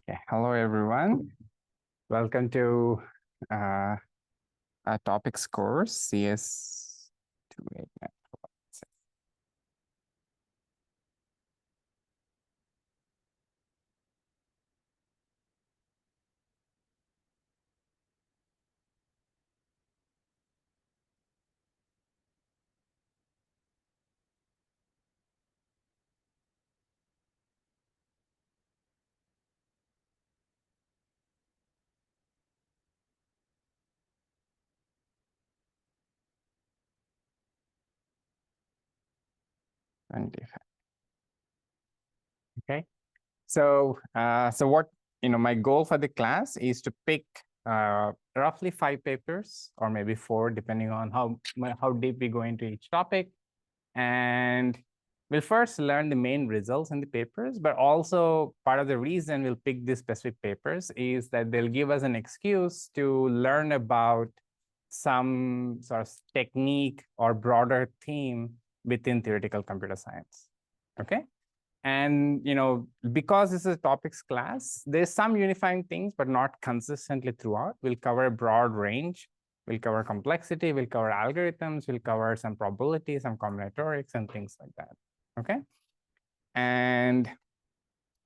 Okay, hello everyone. Welcome to our topics course, CS 289. Okay, so what my goal for the class is to pick roughly 5 papers or maybe 4, depending on how deep we go into each topic, and we'll first learn the main results in the papers, but also part of the reason we'll pick these specific papers is that they'll give us an excuse to learn about some sort of technique or broader theme within theoretical computer science. Okay. And because this is a topics class, there's some unifying things, but not consistently throughout. We'll cover a broad range. We'll cover complexity, we'll cover algorithms, we'll cover some probability, some combinatorics, and things like that. Okay. And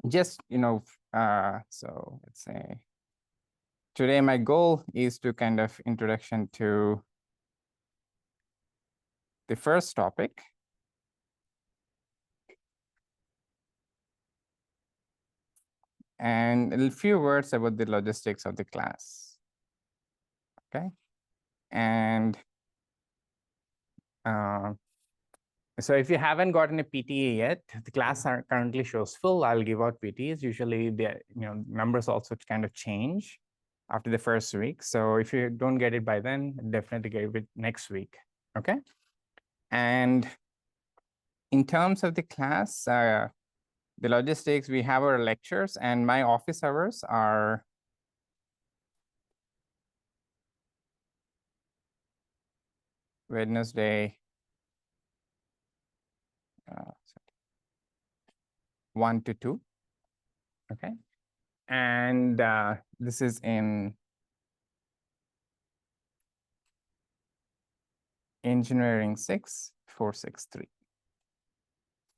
just, so let's say today my goal is to kind of introduction to the first topic. And a few words about the logistics of the class. Okay. And so if you haven't gotten a PTA yet, the class currently shows full. I'll give out PTs. Usually the numbers also kind of change after the first week. So if you don't get it by then, definitely get it next week. Okay. And in terms of the class, the logistics, we have our lectures, and my office hours are Wednesday 1 to 2. Okay. And this is in Engineering 6, 463.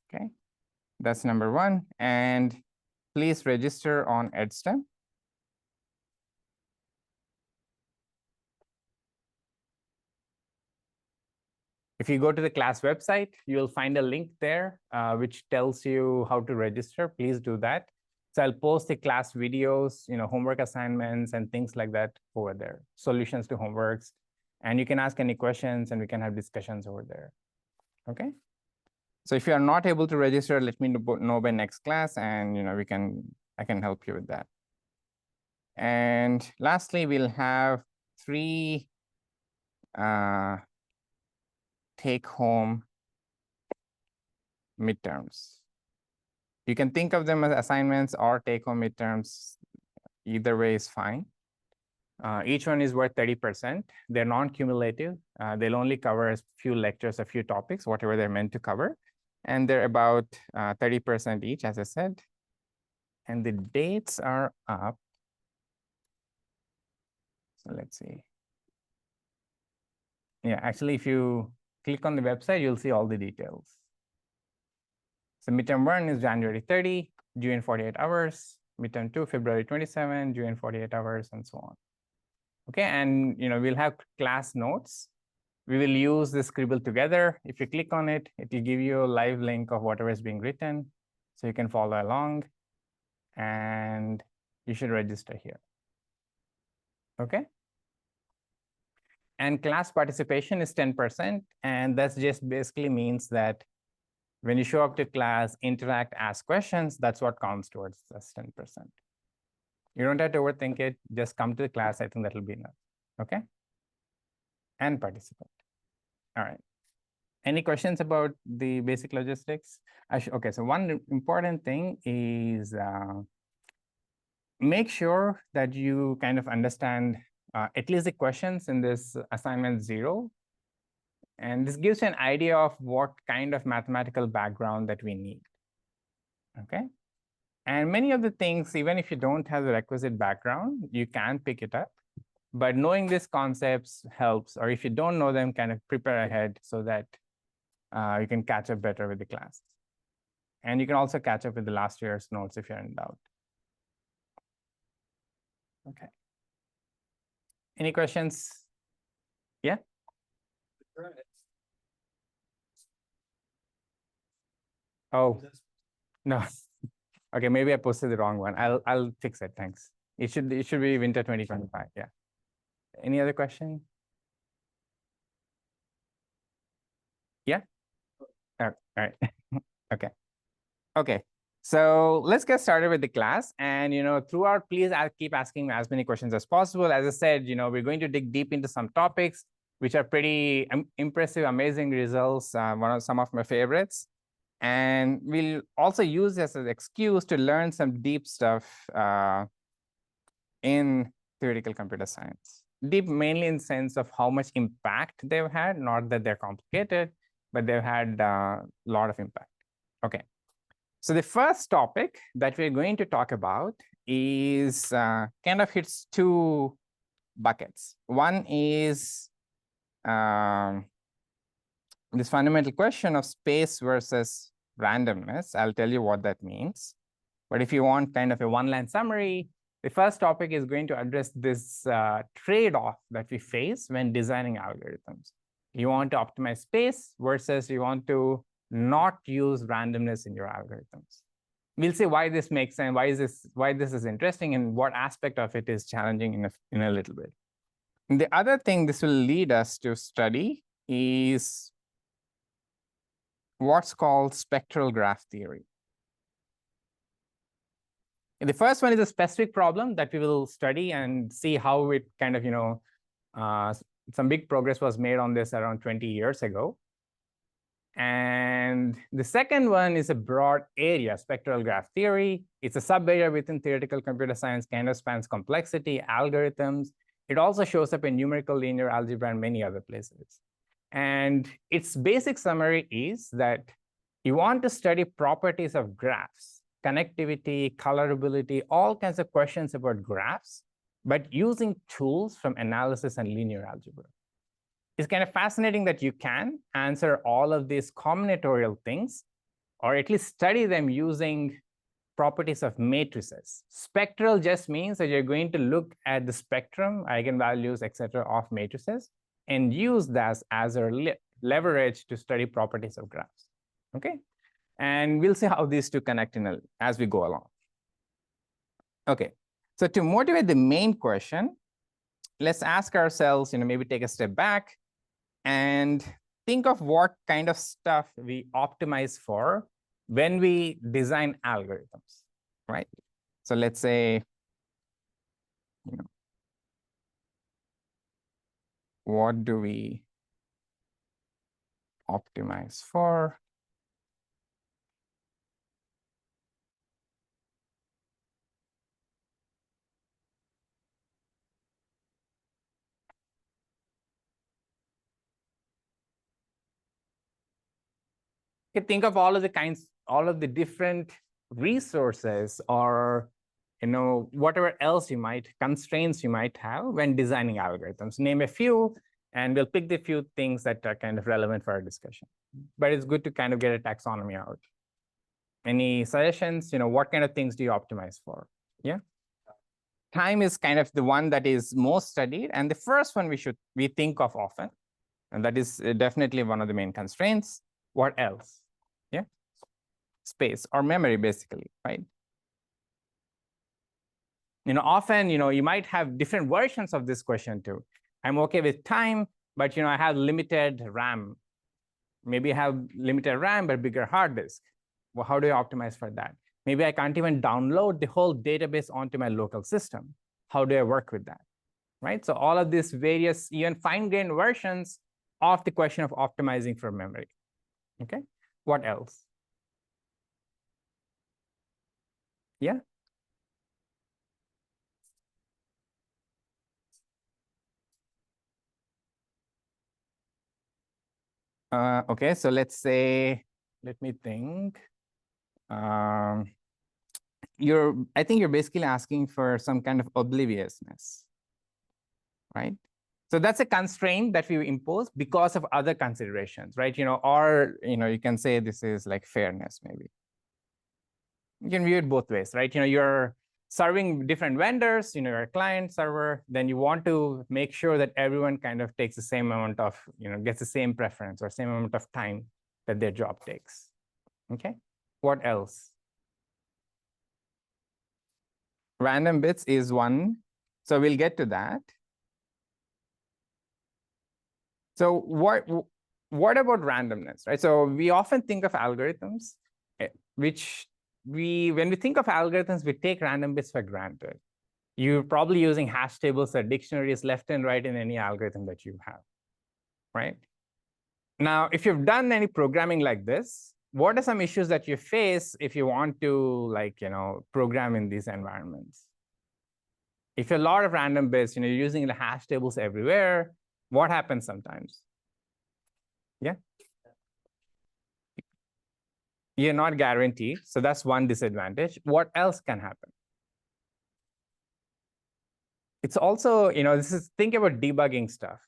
Okay, that's number 1. And please register on EdSTEM. If you go to the class website, you'll find a link there which tells you how to register. Please do that. So I'll post the class videos, homework assignments and things like that over there, solutions to homeworks. And you can ask any questions and we can have discussions over there. Okay. So if you are not able to register, let me know by next class, and I can help you with that. And lastly, we'll have 3 take-home midterms. You can think of them as assignments or take-home midterms. Either way is fine. Each one is worth 30%. They're non-cumulative. They'll only cover a few lectures, a few topics, whatever they're meant to cover. And they're about 30% each, as I said. And the dates are up. So let's see. Yeah, actually, if you click on the website, you'll see all the details. So midterm 1 is January 30, due in 48 hours. Midterm 2, February 27, due in 48 hours, and so on. Okay, and we'll have class notes. We will use the Scribble Together. If you click on it, it will give you a live link of whatever is being written, so you can follow along. And you should register here. Okay. And class participation is 10%, and that just basically means that when you show up to class, interact, ask questions, that's what counts towards this 10%. You don't have to overthink it. Just come to the class. I think that'll be enough. Okay. And participate. All right. Any questions about the basic logistics? Okay. So one important thing is make sure that you kind of understand at least the questions in this assignment 0. And this gives you an idea of what kind of mathematical background that we need. Okay. And many of the things, even if you don't have the requisite background, you can pick it up. But knowing these concepts helps, or if you don't know them, kind of prepare ahead so that you can catch up better with the class. And you can also catch up with the last year's notes if you're in doubt. Okay. Any questions? Yeah? Oh, no. Okay, maybe I posted the wrong one. I'll fix it. Thanks. It should be winter 2025. Yeah. Any other question? Yeah. All right. Okay. Okay. So let's get started with the class. And throughout, please keep asking as many questions as possible. As I said, we're going to dig deep into some topics which are pretty impressive, amazing results. Some of my favorites. And we'll also use this as an excuse to learn some deep stuff in theoretical computer science. Deep mainly in sense of how much impact they've had, not that they're complicated, but they've had a lot of impact. Okay. So the first topic that we're going to talk about is kind of hits two buckets. One is this fundamental question of space versus randomness. I'll tell you what that means. But if you want kind of a one-line summary, the first topic is going to address this trade-off that we face when designing algorithms. You want to optimize space versus you want to not use randomness in your algorithms. We'll see why this makes sense, why this is interesting, and what aspect of it is challenging in a little bit. And the other thing this will lead us to study is what's called spectral graph theory. And the first one is a specific problem that we will study and see how it kind of, some big progress was made on this around 20 years ago. And the second one is a broad area, spectral graph theory. It's a sub-area within theoretical computer science, kind of spans complexity, algorithms. It also shows up in numerical linear algebra and many other places. And its basic summary is that you want to study properties of graphs, connectivity, colorability, all kinds of questions about graphs, but using tools from analysis and linear algebra. It's kind of fascinating that you can answer all of these combinatorial things, or at least study them using properties of matrices. Spectral just means that you're going to look at the spectrum, eigenvalues, etc., of matrices, and use that as a leverage to study properties of graphs. Okay, and we'll see how these two connect as we go along. Okay, so to motivate the main question, let's ask ourselves, maybe take a step back and think of what kind of stuff we optimize for when we design algorithms, right? So let's say, what do we optimize for? You can think of all of the different resources or whatever else constraints you might have when designing algorithms. Name a few, and we'll pick the few things that are kind of relevant for our discussion. But it's good to kind of get a taxonomy out. Any suggestions? What kind of things do you optimize for? Yeah. Time is kind of the one that is most studied, and the first one we think of often, and that is definitely one of the main constraints. What else? Yeah. Space or memory, basically, right? Often, you might have different versions of this question too. I'm okay with time, but I have limited RAM. Maybe I have limited RAM, but bigger hard disk. Well, how do I optimize for that? Maybe I can't even download the whole database onto my local system. How do I work with that? Right? So all of these various, even fine-grained versions of the question of optimizing for memory. Okay. What else? Yeah. Okay, so let's say, let me think. I think you're basically asking for some kind of obliviousness, right? So that's a constraint that we impose because of other considerations, right? Or you can say this is like fairness, maybe. You can view it both ways, right? You're serving different vendors, you're a client server, then you want to make sure that everyone kind of takes the same amount of, gets the same preference or same amount of time that their job takes. Okay, what else? Random bits is one. So we'll get to that. So what about randomness, right? So we often think of algorithms, which when we think of algorithms, we take random bits for granted. You're probably using hash tables or dictionaries left and right in any algorithm that you have, right? Now, if you've done any programming like this, what are some issues that you face if you want to program in these environments? If a lot of random bits, you're using the hash tables everywhere, what happens sometimes? Yeah. You're not guaranteed. So that's one disadvantage. What else can happen? It's also, think about debugging stuff.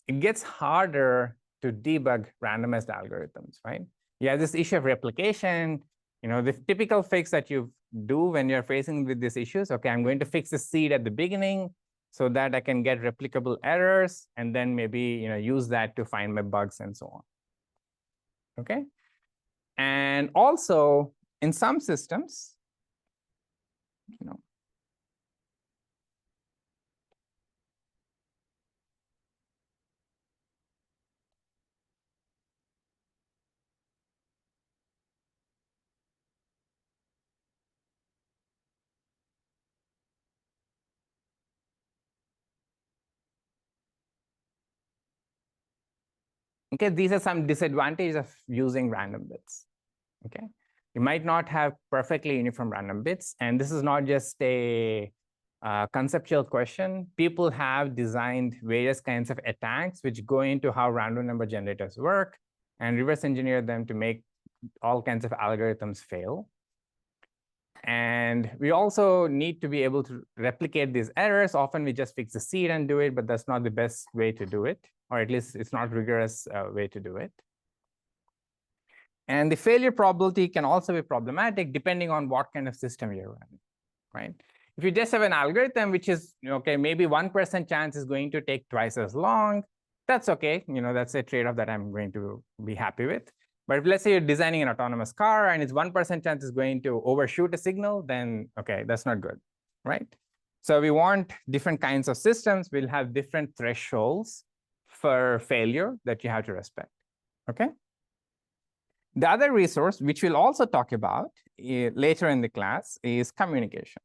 It gets harder to debug randomized algorithms, right? You have this issue of replication. The typical fix that you do when you're facing with these issues, okay, I'm going to fix the seed at the beginning so that I can get replicable errors and then maybe use that to find my bugs and so on. Okay. And also in some systems, okay, these are some disadvantages of using random bits. Okay, you might not have perfectly uniform random bits, and this is not just a conceptual question. People have designed various kinds of attacks which go into how random number generators work and reverse engineer them to make all kinds of algorithms fail. And we also need to be able to replicate these errors. Often we just fix the seed and do it, but that's not the best way to do it, or at least it's not a rigorous way to do it. And the failure probability can also be problematic depending on what kind of system you're running, right? If you just have an algorithm which is, okay, maybe 1% chance is going to take twice as long, that's okay. That's a trade-off that I'm going to be happy with. But if let's say you're designing an autonomous car and it's 1% chance is going to overshoot a signal, then okay, that's not good, right? So we want different kinds of systems. We'll have different thresholds for failure that you have to respect, okay? The other resource, which we'll also talk about later in the class, is communication.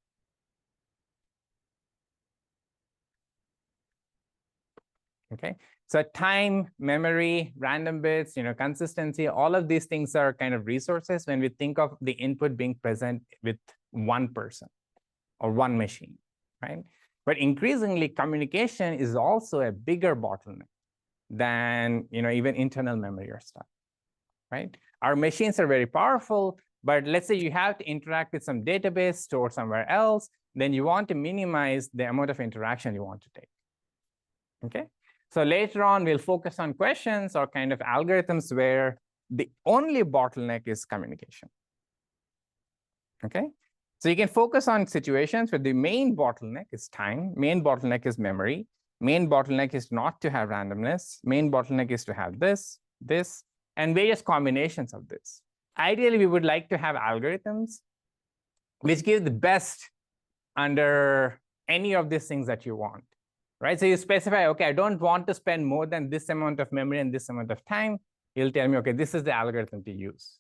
Okay, so time, memory, random bits, consistency, all of these things are kind of resources when we think of the input being present with one person or one machine, right? But increasingly, communication is also a bigger bottleneck than even internal memory or stuff, right? Our machines are very powerful, but let's say you have to interact with some database stored somewhere else, then you want to minimize the amount of interaction you want to take, okay? So later on, we'll focus on questions or kind of algorithms where the only bottleneck is communication, okay? So you can focus on situations where the main bottleneck is time, main bottleneck is memory, main bottleneck is not to have randomness, main bottleneck is to have this, and various combinations of this. Ideally, we would like to have algorithms which give the best under any of these things that you want, right? So you specify, okay, I don't want to spend more than this amount of memory and this amount of time. You'll tell me, okay, this is the algorithm to use.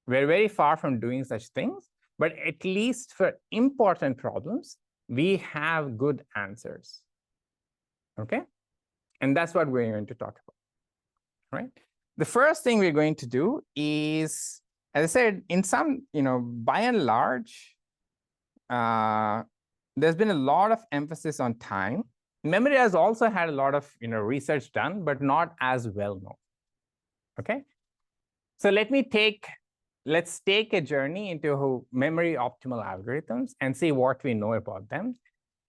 We're very far from doing such things, but at least for important problems, we have good answers, okay? And that's what we're going to talk about, right? The first thing we're going to do is, as I said, in some, by and large, there's been a lot of emphasis on time. Memory has also had a lot of research done, but not as well known, okay? So let me take let's take a journey into memory optimal algorithms and see what we know about them.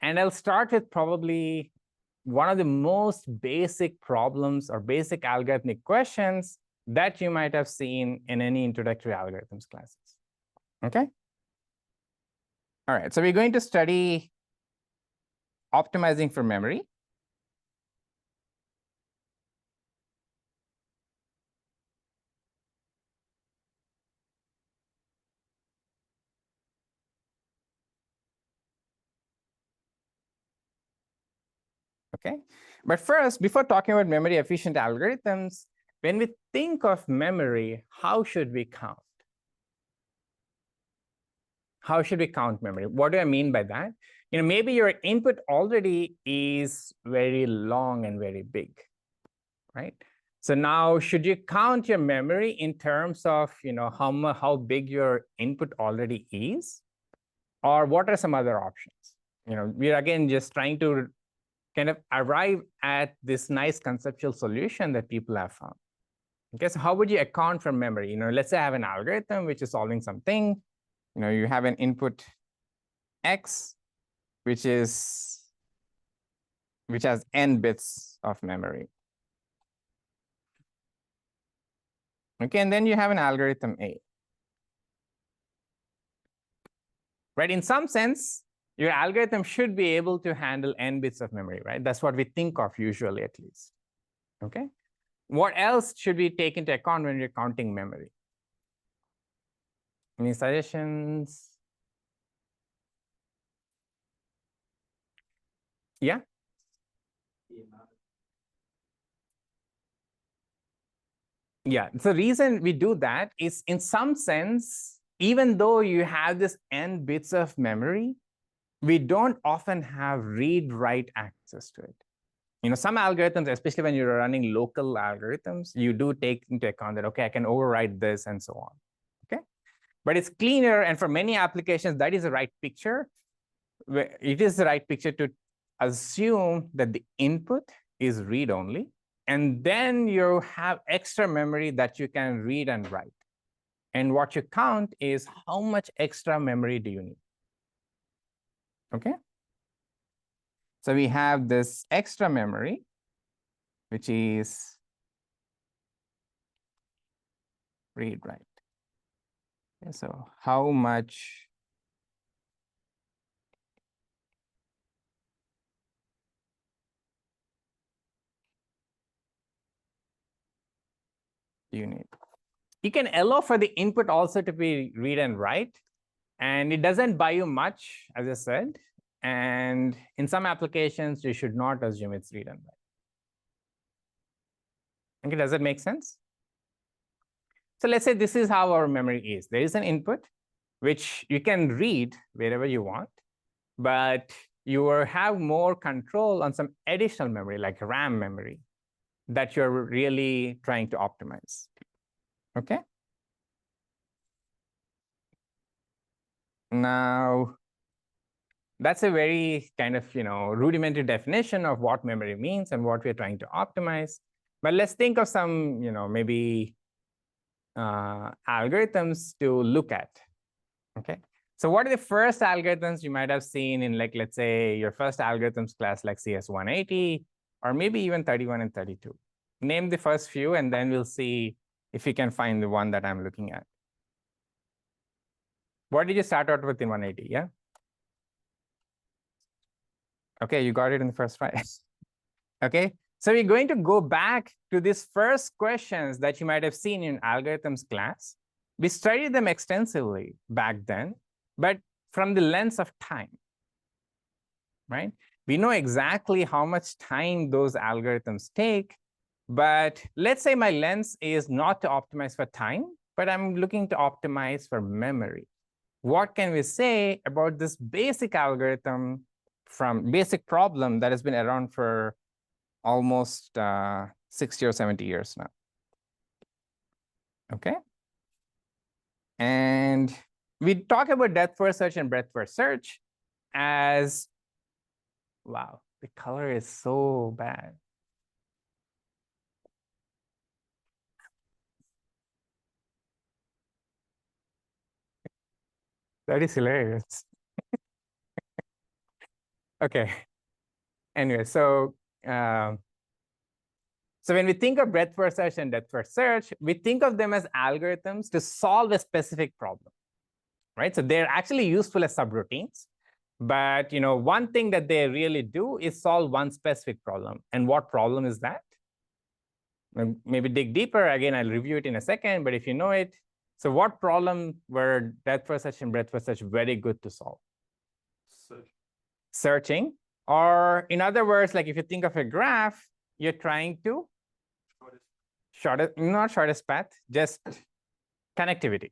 And I'll start with probably one of the most basic problems or basic algorithmic questions that you might have seen in any introductory algorithms classes. Okay? All right, so we're going to study optimizing for memory. Okay, but first, before talking about memory efficient algorithms, when we think of memory, how should we count? How should we count memory? What do I mean by that? Maybe your input already is very long and very big, right? So now, should you count your memory in terms of how big your input already is, or what are some other options? We're again just trying to kind of arrive at this nice conceptual solution that people have found. Okay, so how would you account for memory? Let's say I have an algorithm which is solving something. You have an input X, which has n bits of memory. Okay, and then you have an algorithm A. Right, in some sense, your algorithm should be able to handle n bits of memory, right? That's what we think of usually, at least. Okay, what else should we take into account when we're counting memory? Any suggestions? Yeah? Yeah, the reason we do that is, in some sense, even though you have this n bits of memory, we don't often have read-write access to it. Some algorithms, especially when you're running local algorithms, you do take into account that, okay, I can override this and so on. Okay, but it's cleaner, and for many applications, that is the right picture. It is the right picture to assume that the input is read-only, and then you have extra memory that you can read and write. And what you count is how much extra memory do you need. Okay, so we have this extra memory, which is read-write. Okay, so how much do you need? You can allow for the input also to be read and write, and it doesn't buy you much, as I said. And in some applications, you should not assume it's read and write. Okay, does that make sense? So let's say this is how our memory is. There is an input, which you can read wherever you want, but you will have more control on some additional memory, like RAM memory, that you're really trying to optimize. Okay? Now, that's a very kind of rudimentary definition of what memory means and what we're trying to optimize. But let's think of some maybe algorithms to look at. Okay, so what are the first algorithms you might have seen in, like, let's say your first algorithms class, like CS 180, or maybe even 31 and 32? Name the first few, and then we'll see if you can find the one that I'm looking at. What did you start out with in 180? Yeah. Okay, you got it in the first try. Okay, so we're going to go back to these first questions that you might have seen in algorithms class. We studied them extensively back then, but from the lens of time, right? We know exactly how much time those algorithms take, but let's say my lens is not to optimize for time, but I'm looking to optimize for memory. What can we say about this basic algorithm from basic problem that has been around for almost 60 or 70 years now? Okay. And we talk about depth first search and breadth first search as, wow, the color is so bad. That is hilarious. Okay. Anyway, so when we think of breadth first search and depth first search, we think of them as algorithms to solve a specific problem, right? So they're actually useful as subroutines. But one thing that they really do is solve one specific problem. And what problem is that? Maybe dig deeper. Again, I'll review it in a second, but if you know it. So what problem were depth first search and breadth first search very good to solve? Searching. Or in other words, like if you think of a graph, you're trying to not shortest path, just connectivity,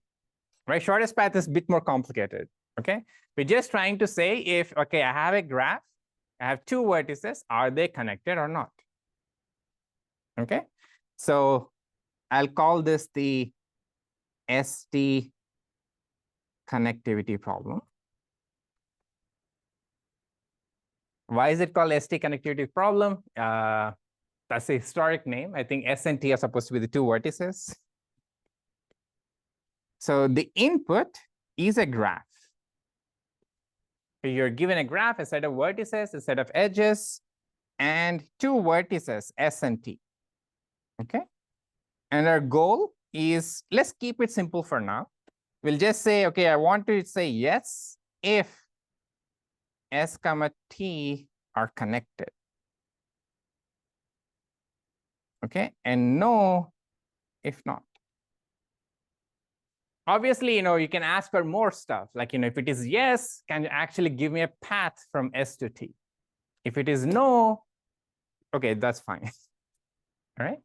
right? Shortest path is a bit more complicated, okay? We're just trying to say if, okay, I have a graph, I have two vertices, are they connected or not? Okay, so I'll call this the ST connectivity problem. Why is it called ST connectivity problem? That's a historic name. I think S and T are supposed to be the two vertices. So the input is a graph. So you're given a graph, a set of vertices, a set of edges, and two vertices, S and T. Okay. And our goal is, let's keep it simple for now. We'll just say, okay, I want to say yes if S comma T are connected. Okay, and no if not. Obviously, you can ask for more stuff. Like, if it is yes, can you actually give me a path from S to T? If it is no, okay, that's fine. All right.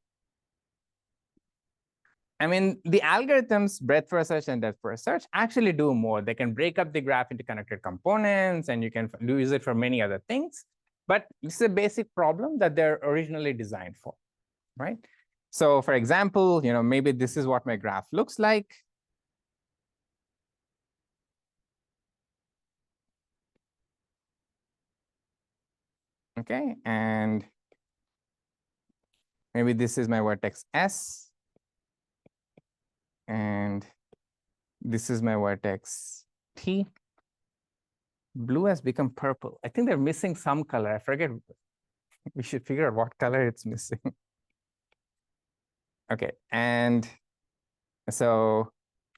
I mean, the algorithms, breadth first search and depth first search, actually do more. They can break up the graph into connected components, and you can use it for many other things. But this is a basic problem that they're originally designed for, right? So for example, maybe this is what my graph looks like. Okay, and maybe this is my vertex S, and this is my vertex T. Blue has become purple. I think they're missing some color. I forget. We should figure out what color it's missing. Okay, and so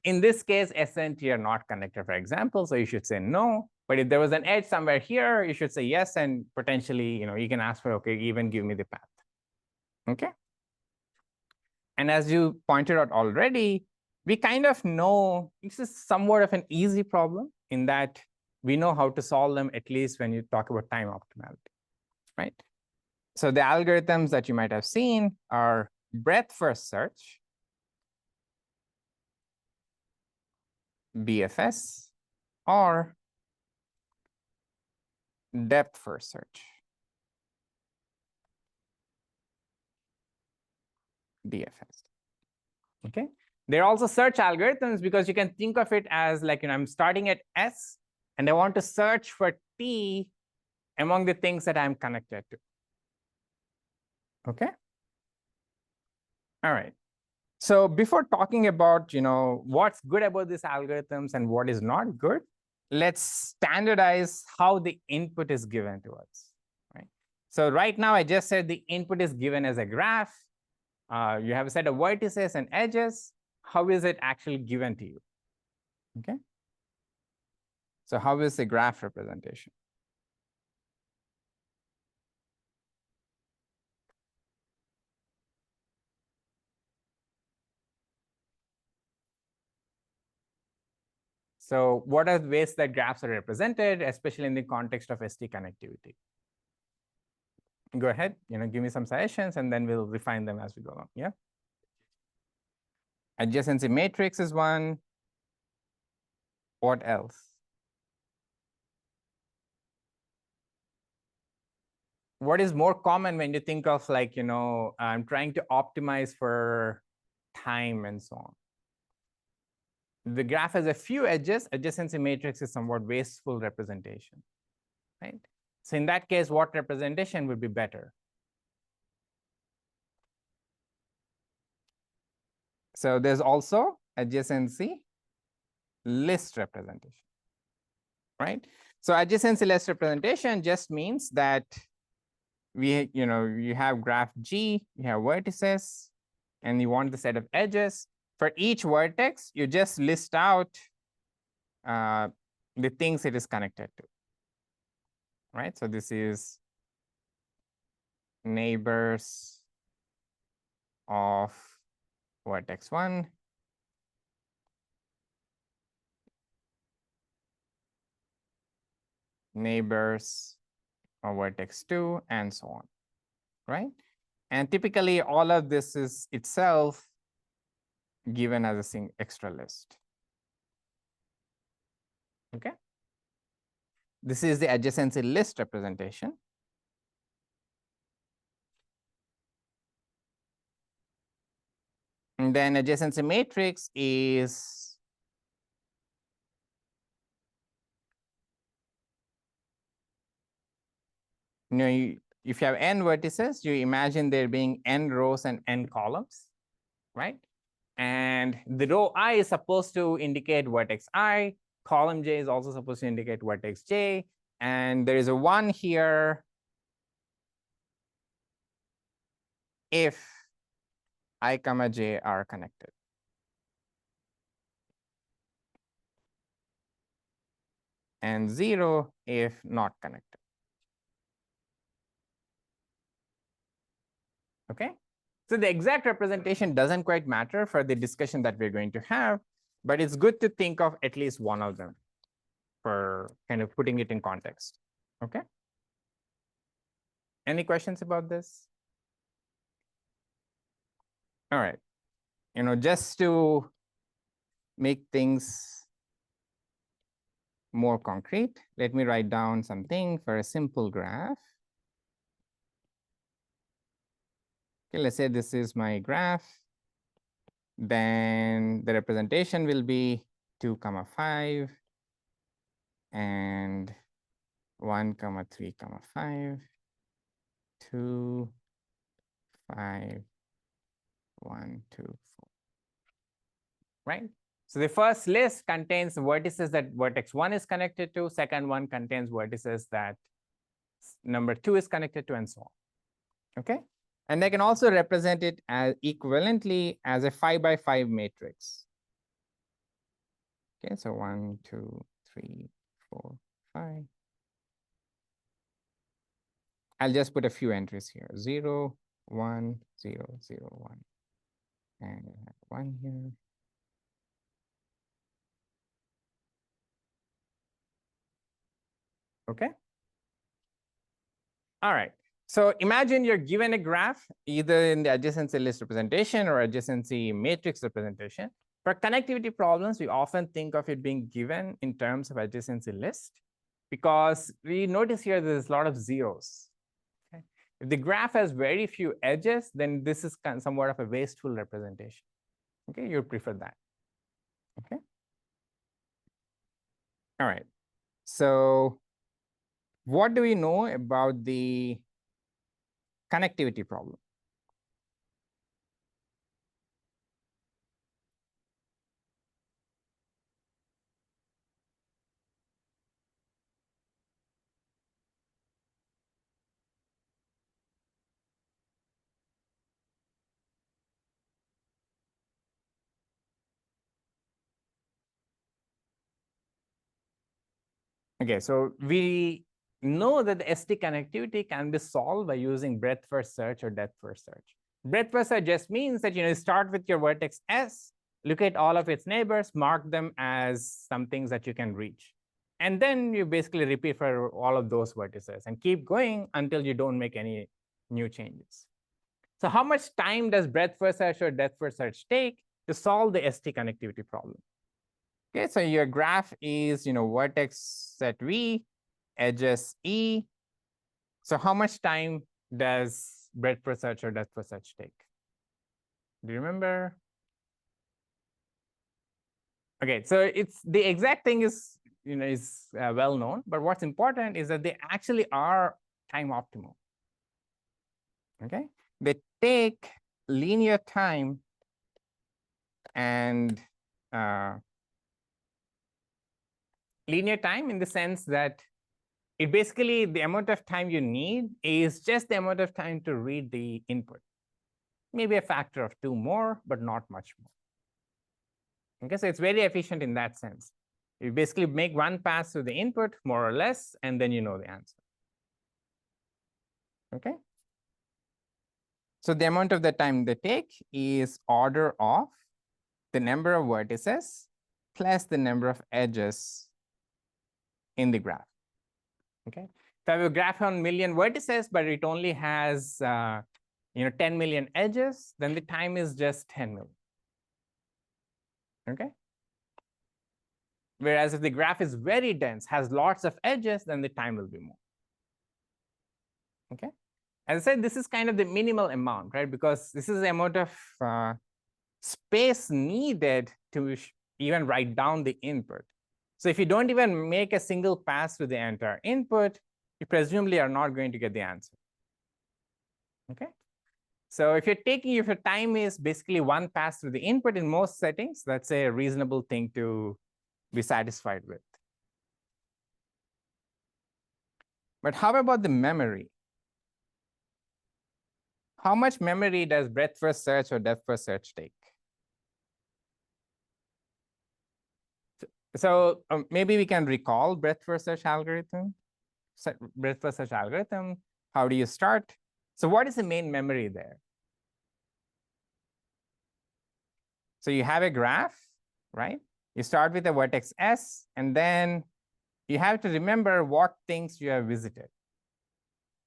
in this case, S and T are not connected, for example, so you should say no. But if there was an edge somewhere here, you should say yes, and potentially, you can ask for, okay, even give me the path. Okay. And as you pointed out already, we kind of know this is somewhat of an easy problem in that we know how to solve them, at least when you talk about time optimality, right? So the algorithms that you might have seen are breadth first search, BFS, or depth first search, DFS. Okay. They're also search algorithms because you can think of it as like, I'm starting at S and I want to search for T among the things that I'm connected to. Okay. All right. So before talking about, what's good about these algorithms and what is not good, let's standardize how the input is given to us, right? So right now, I just said the input is given as a graph. You have a set of vertices and edges. How is it actually given to you? Okay. So how is the graph representation? So what are the ways that graphs are represented, especially in the context of ST connectivity? Go ahead, give me some suggestions, and then we'll refine them as we go along. Yeah. Adjacency matrix is one. What else? What is more common when you think of like, I'm trying to optimize for time and so on? The graph has a few edges. Adjacency matrix is somewhat wasteful representation, right? So in that case, what representation would be better? So there's also adjacency list representation. right? So adjacency list representation just means that you have graph G, you have vertices, and you want the set of edges. For each vertex, you just list out the things it is connected to, right? So this is neighbors of vertex 1, neighbors of vertex 2, and so on, right? And typically, all of this is itself given as a extra list. Okay. This is the adjacency list representation. And then adjacency matrix is if you have n vertices, you imagine there being n rows and n columns, right? And the row I is supposed to indicate vertex I, column J is also supposed to indicate vertex J, and there is a 1 here if I comma j are connected. And 0 if not connected. Okay. So the exact representation doesn't quite matter for the discussion that we're going to have, but it's good to think of at least one of them for kind of putting it in context. Okay. Any questions about this? All right. Just to make things more concrete, let me write down something for a simple graph. Okay, let's say this is my graph. Then the representation will be 2, 5, and 1, 3, 5, 2, 5, 1, 2, 4. Right? So the first list contains vertices that vertex 1 is connected to. Second one contains vertices that number 2 is connected to, and so on. Okay? And they can also represent it as equivalently as a 5 by 5 matrix. Okay, so 1, 2, 3, 4, 5. I'll just put a few entries here. 0, 1, 0, 0, 1. And I have 1 here. Okay. All right. So imagine you're given a graph, either in the adjacency list representation or adjacency matrix representation. For connectivity problems, we often think of it being given in terms of adjacency list because we notice here there's a lot of zeros. Okay? If the graph has very few edges, then this is somewhat of a wasteful representation. Okay, you prefer that. Okay. All right. So what do we know about the connectivity problem? Okay, so we know that the ST connectivity can be solved by using breadth first search or depth first search. Breadth first search just means that you start with your vertex S, look at all of its neighbors, mark them as some things that you can reach. And then you basically repeat for all of those vertices and keep going until you don't make any new changes. So how much time does breadth first search or depth first search take to solve the ST connectivity problem? Okay, so your graph is, vertex set V, edges E. So how much time does breadth first search or depth first search take? Do you remember? Okay, so it's the exact thing is, well known, but what's important is that they actually are time optimal. Okay, they take linear time and Linear time in the sense that it basically, the amount of time you need is just the amount of time to read the input. Maybe a factor of 2 more, but not much more. Okay, so it's very efficient in that sense. You basically make one pass through the input, more or less, and then you know the answer. Okay. So the amount of the time they take is order of the number of vertices plus the number of edges in the graph. Okay. If I have a graph on million vertices, but it only has 10 million edges, then the time is just 10 million. Okay. Whereas if the graph is very dense, has lots of edges, then the time will be more. Okay. As I said, this is kind of the minimal amount, right? Because this is the amount of space needed to even write down the input. So if you don't even make a single pass through the entire input, you presumably are not going to get the answer. Okay. So if your time is basically one pass through the input in most settings, that's a reasonable thing to be satisfied with. But how about the memory? How much memory does breadth first search or depth first search take? So maybe we can recall breadth first search algorithm. Breadth first search algorithm. How do you start? So what is the main memory there? So you have a graph, right? You start with a vertex S, and then you have to remember what things you have visited,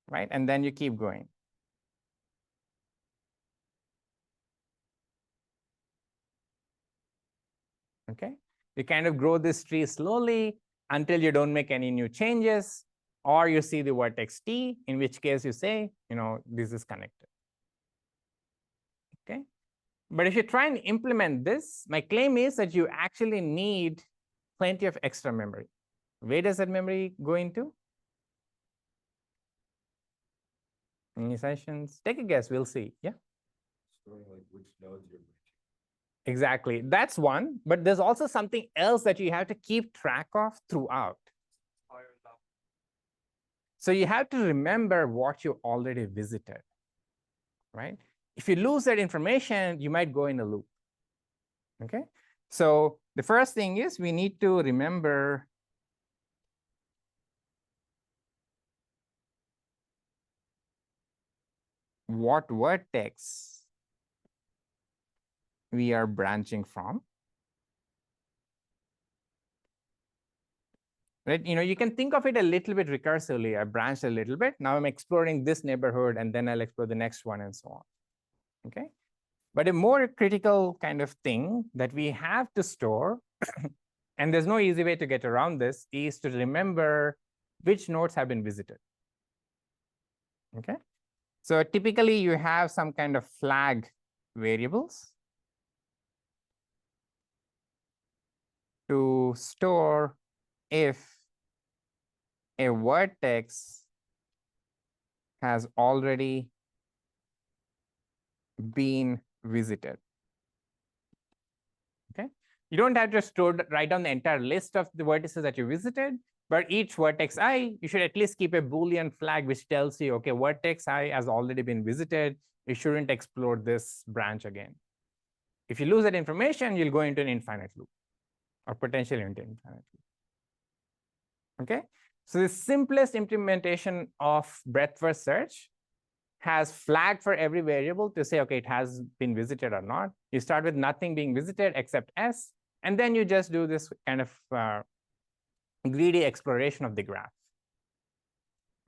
right? And then you keep going. Okay. You kind of grow this tree slowly until you don't make any new changes, or you see the vertex T, in which case you say, this is connected. Okay. But if you try and implement this, my claim is that you actually need plenty of extra memory. Where does that memory go into? Any sessions? Take a guess. We'll see. Yeah. Storing like which nodes you're reaching. Exactly. That's one. But there's also something else that you have to keep track of throughout. So you have to remember what you already visited, right? If you lose that information, you might go in a loop. Okay. So the first thing is we need to remember what vertex we are branching from. Right? You can think of it a little bit recursively. I branched a little bit. Now I'm exploring this neighborhood, and then I'll explore the next one, and so on. Okay. But a more critical kind of thing that we have to store, and there's no easy way to get around this, is to remember which nodes have been visited. Okay. So typically you have some kind of flag variables to store if a vertex has already been visited. Okay. You don't have to write down the entire list of the vertices that you visited, but each vertex I, you should at least keep a Boolean flag which tells you, okay, vertex I has already been visited. You shouldn't explore this branch again. If you lose that information, you'll go into an infinite loop, or potentially into an infinite loop. Okay. So the simplest implementation of breadth first search has flag for every variable to say, okay, it has been visited or not. You start with nothing being visited except S, and then you just do this kind of greedy exploration of the graph,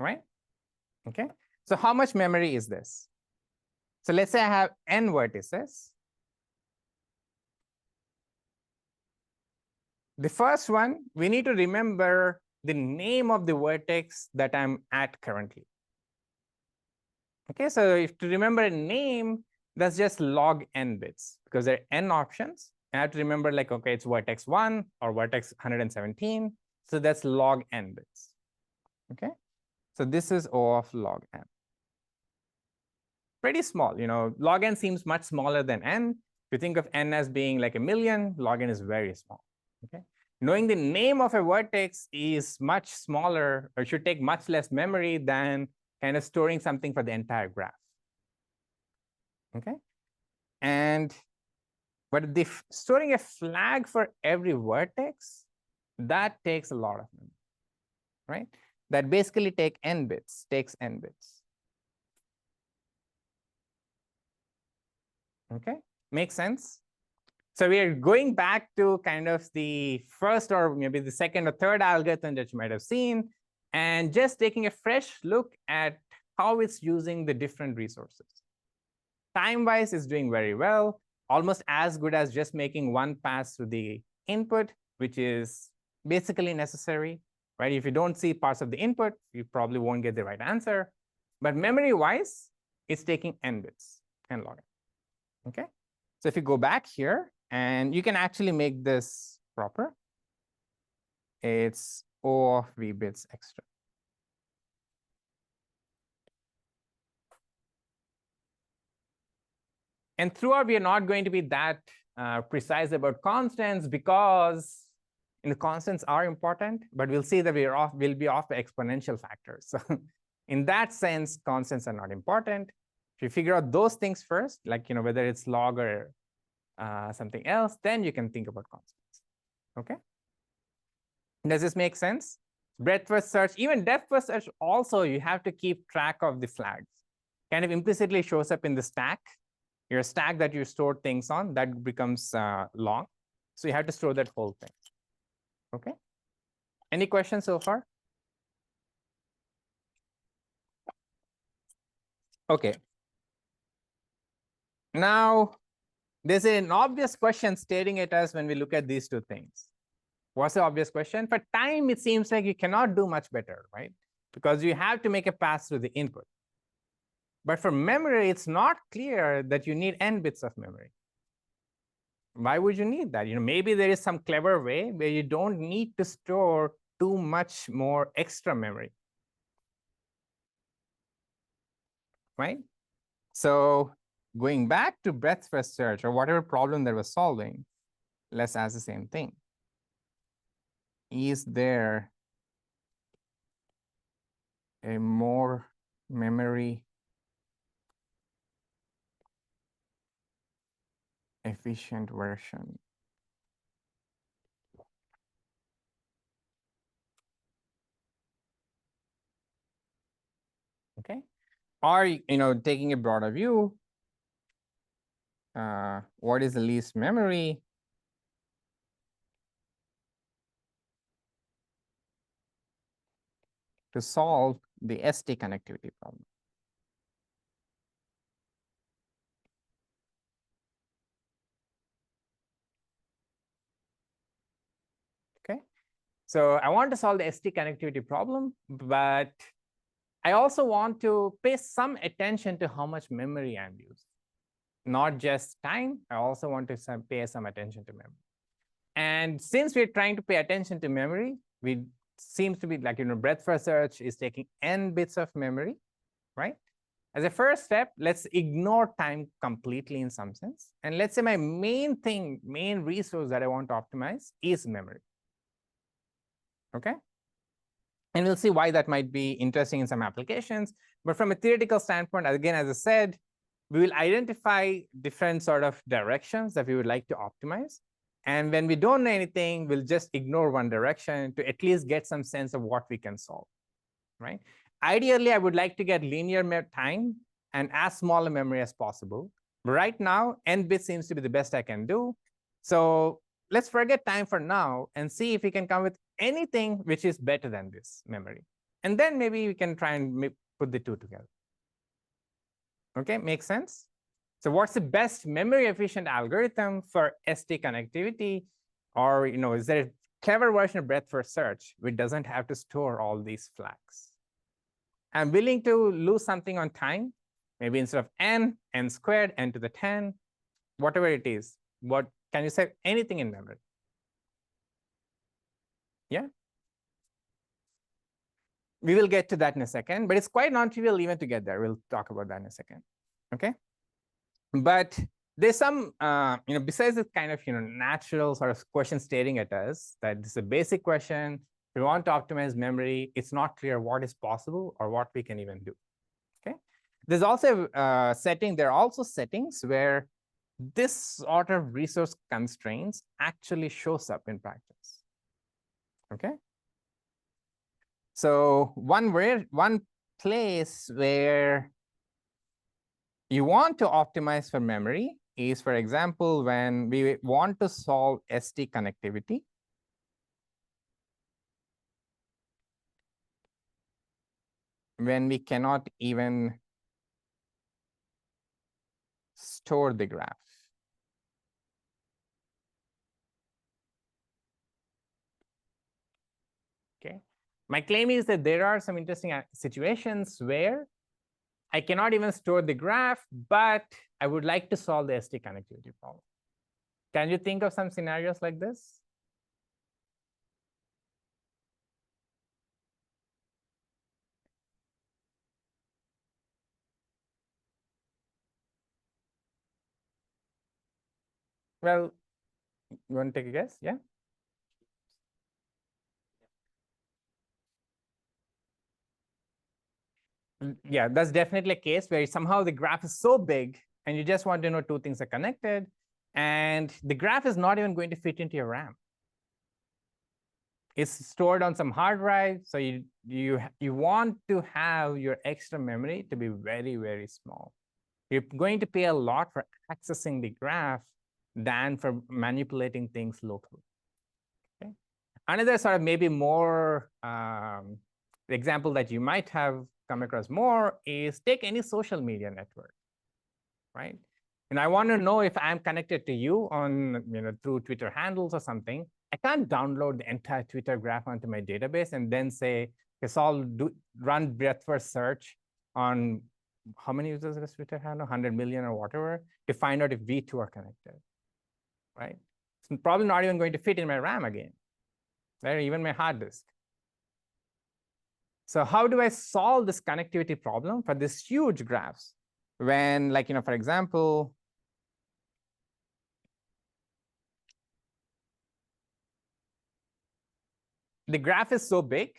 right? Okay. So how much memory is this? So let's say I have n vertices. The first one, we need to remember the name of the vertex that I'm at currently. Okay, so if to remember a name, that's just log n bits, because there are n options. I have to remember, like, okay, it's vertex 1 or vertex 117. So that's log n bits. Okay, so this is O of log n. Pretty small, log n seems much smaller than n. If you think of n as being like a million, log n is very small. Okay, knowing the name of a vertex is much smaller, or should take much less memory than kind of storing something for the entire graph. Okay. And but the storing a flag for every vertex, that takes a lot of memory, right? That basically takes n bits. Okay, makes sense. So we are going back to kind of the first or maybe the second or third algorithm that you might have seen, and just taking a fresh look at how it's using the different resources. Time-wise, it's doing very well, almost as good as just making one pass through the input, which is basically necessary, right? If you don't see parts of the input, you probably won't get the right answer. But memory-wise, it's taking n bits, n log n. Okay, so if you go back here, and you can actually make this proper, it's O of v bits extra. And throughout, we are not going to be that precise about constants, because the constants are important, but we'll see that we'll be off by exponential factors. So in that sense, constants are not important. If you figure out those things first, like whether it's log or something else, then you can think about constants. Okay. Does this make sense? Breadth first search, even depth first search, also you have to keep track of the flags. Kind of implicitly shows up in the stack. Your stack that you store things on, that becomes long. So you have to store that whole thing. Okay. Any questions so far? Okay. Now, there's an obvious question staring at us when we look at these two things. What's the obvious question? For time, it seems like you cannot do much better, right? Because you have to make a pass through the input. But for memory, it's not clear that you need n bits of memory. Why would you need that? Maybe there is some clever way where you don't need to store too much more extra memory, right? So going back to breadth first search or whatever problem that was solving, let's ask the same thing. Is there a more memory efficient version? Okay. Or, taking a broader view, what is the least memory? To solve the ST connectivity problem. Okay. So I want to solve the ST connectivity problem, but I also want to pay some attention to how much memory I'm using. Not just time, I also want to pay some attention to memory. And since we're trying to pay attention to memory, we seems to be like, breadth first search is taking n bits of memory, right? As a first step, let's ignore time completely in some sense. And let's say my main resource that I want to optimize is memory. Okay. And we'll see why that might be interesting in some applications. But from a theoretical standpoint, again, as I said, we will identify different sort of directions that we would like to optimize. And when we don't know anything, we'll just ignore one direction to at least get some sense of what we can solve, right? Ideally, I would like to get linear time and as small a memory as possible. But right now, n bits seems to be the best I can do. So let's forget time for now and see if we can come with anything which is better than this memory. And then maybe we can try and put the two together. Okay, makes sense? So what's the best memory efficient algorithm for ST connectivity? Or, is there a clever version of breadth first search which doesn't have to store all these flags? I'm willing to lose something on time, maybe instead of n squared, n to the 10, whatever it is. What can you say? Anything in memory? Yeah. We will get to that in a second, but it's quite non-trivial even to get there. We'll talk about that in a second. Okay. But there's some, besides this kind of, natural sort of question staring at us, that this is a basic question. If we want to optimize memory, it's not clear what is possible or what we can even do. Okay. There's also there are also settings where this sort of resource constraints actually shows up in practice. Okay. So one place where you want to optimize for memory is, for example, when we want to solve ST connectivity. When we cannot even store the graph. Okay. My claim is that there are some interesting situations where I cannot even store the graph, but I would like to solve the ST connectivity problem. Can you think of some scenarios like this? Well, you want to take a guess? Yeah. Yeah, that's definitely a case where somehow the graph is so big and you just want to know two things are connected, and the graph is not even going to fit into your RAM. It's stored on some hard drive, so you want to have your extra memory to be very, very small. You're going to pay a lot for accessing the graph than for manipulating things locally. Okay. Another sort of maybe more example that you might have come across more is take any social media network, right? And I want to know if I'm connected to you on, through Twitter handles or something. I can't download the entire Twitter graph onto my database and then say, okay, I'll run breadth first search on how many users does Twitter handle, 100 million or whatever, to find out if we two are connected, right? It's probably not even going to fit in my RAM again, right? Even my hard disk. So how do I solve this connectivity problem for these huge graphs? When, like, for example, the graph is so big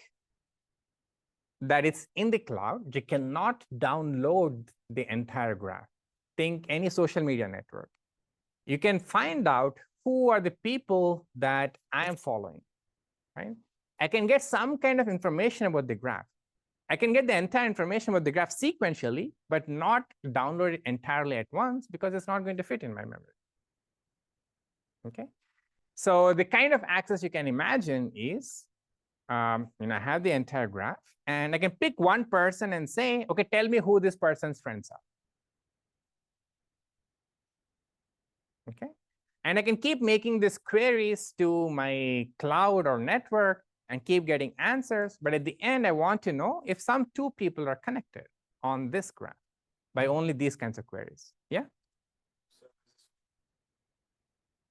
that it's in the cloud, you cannot download the entire graph. Think any social media network. You can find out who are the people that I am following, right? I can get some kind of information about the graph. I can get the entire information about the graph sequentially, but not download it entirely at once because it's not going to fit in my memory. Okay. So the kind of access you can imagine is, I have the entire graph, and I can pick one person and say, okay, tell me who this person's friends are. Okay. And I can keep making these queries to my cloud or network and keep getting answers. But at the end, I want to know if some two people are connected on this graph by only these kinds of queries. Yeah.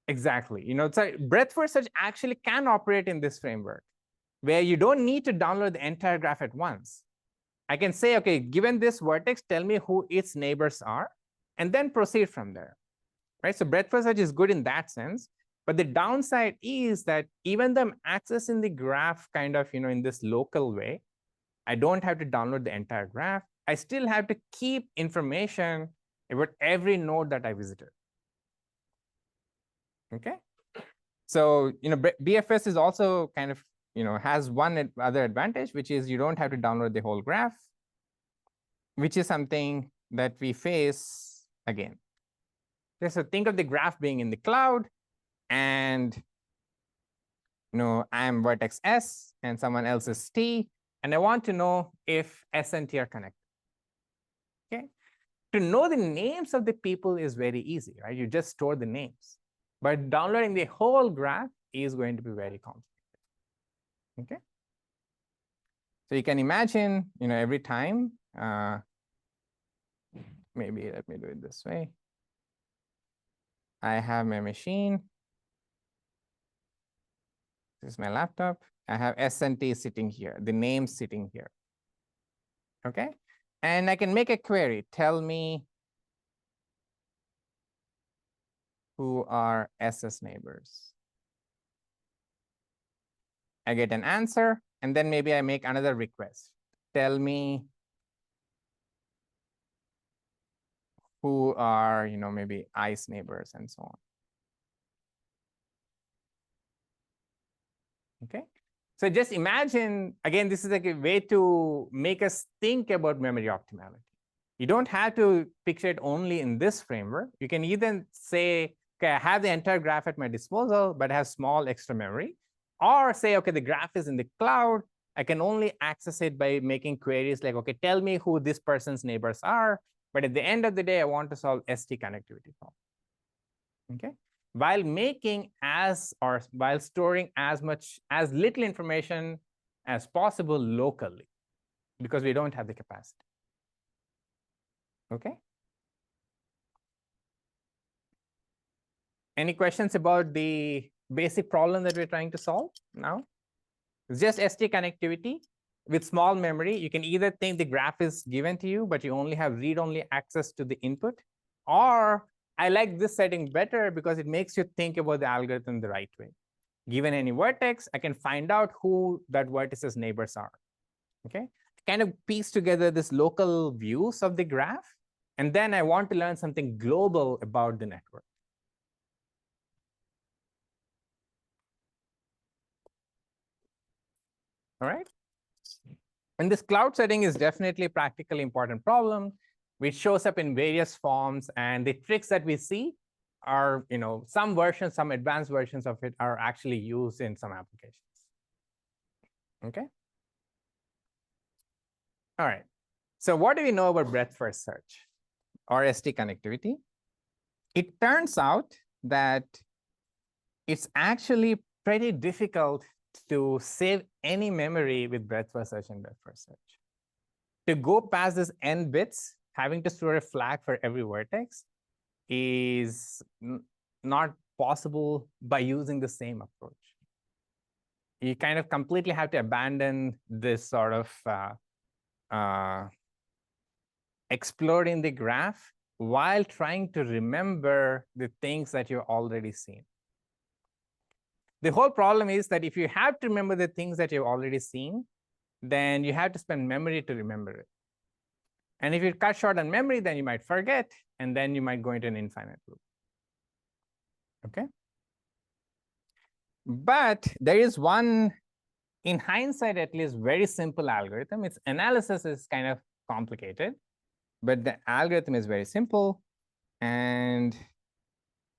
Exactly. So breadth first search actually can operate in this framework where you don't need to download the entire graph at once. I can say, okay, given this vertex, tell me who its neighbors are, and then proceed from there, right? So breadth first search is good in that sense. But the downside is that even though I'm accessing the graph kind of, in this local way, I don't have to download the entire graph. I still have to keep information about every node that I visited. Okay. So, BFS is also kind of, has one other advantage, which is you don't have to download the whole graph, which is something that we face again. Okay, so think of the graph being in the cloud, and I'm vertex S and someone else is T, and I want to know if S and T are connected. Okay. To know the names of the people is very easy, right? You just store the names. But downloading the whole graph is going to be very complicated. Okay. So you can imagine, every time, maybe let me do it this way. I have my machine. This is my laptop. I have S and T sitting here, the name sitting here. Okay. And I can make a query. Tell me who are SS neighbors. I get an answer, and then maybe I make another request. Tell me who are, maybe ICE neighbors and so on. Okay. So just imagine, again, this is like a way to make us think about memory optimality. You don't have to picture it only in this framework. You can either say, okay, I have the entire graph at my disposal, but I have small extra memory. Or say, okay, the graph is in the cloud. I can only access it by making queries like, okay, tell me who this person's neighbors are. But at the end of the day, I want to solve ST connectivity problem. Okay. While while storing as little information as possible locally, because we don't have the capacity. Okay. Any questions about the basic problem that we're trying to solve now? It's just ST connectivity with small memory. You can either think the graph is given to you, but you only have read-only access to the input, or I like this setting better because it makes you think about the algorithm the right way. Given any vertex, I can find out who that vertice's neighbors are. Okay, kind of piece together this local views of the graph, and then I want to learn something global about the network. All right. And this cloud setting is definitely a practically important problem, which shows up in various forms. And the tricks that we see are, some versions, some advanced versions of it are actually used in some applications. Okay. All right. So what do we know about breadth first search or ST connectivity? It turns out that it's actually pretty difficult to save any memory with breadth first search and breadth first search. To go past this n bits, having to store a flag for every vertex is not possible by using the same approach. You kind of completely have to abandon this sort of exploring the graph while trying to remember the things that you've already seen. The whole problem is that if you have to remember the things that you've already seen, then you have to spend memory to remember it. And if you cut short on memory, then you might forget, and then you might go into an infinite loop. Okay. But there is one, in hindsight, at least, very simple algorithm. Its analysis is kind of complicated, but the algorithm is very simple. And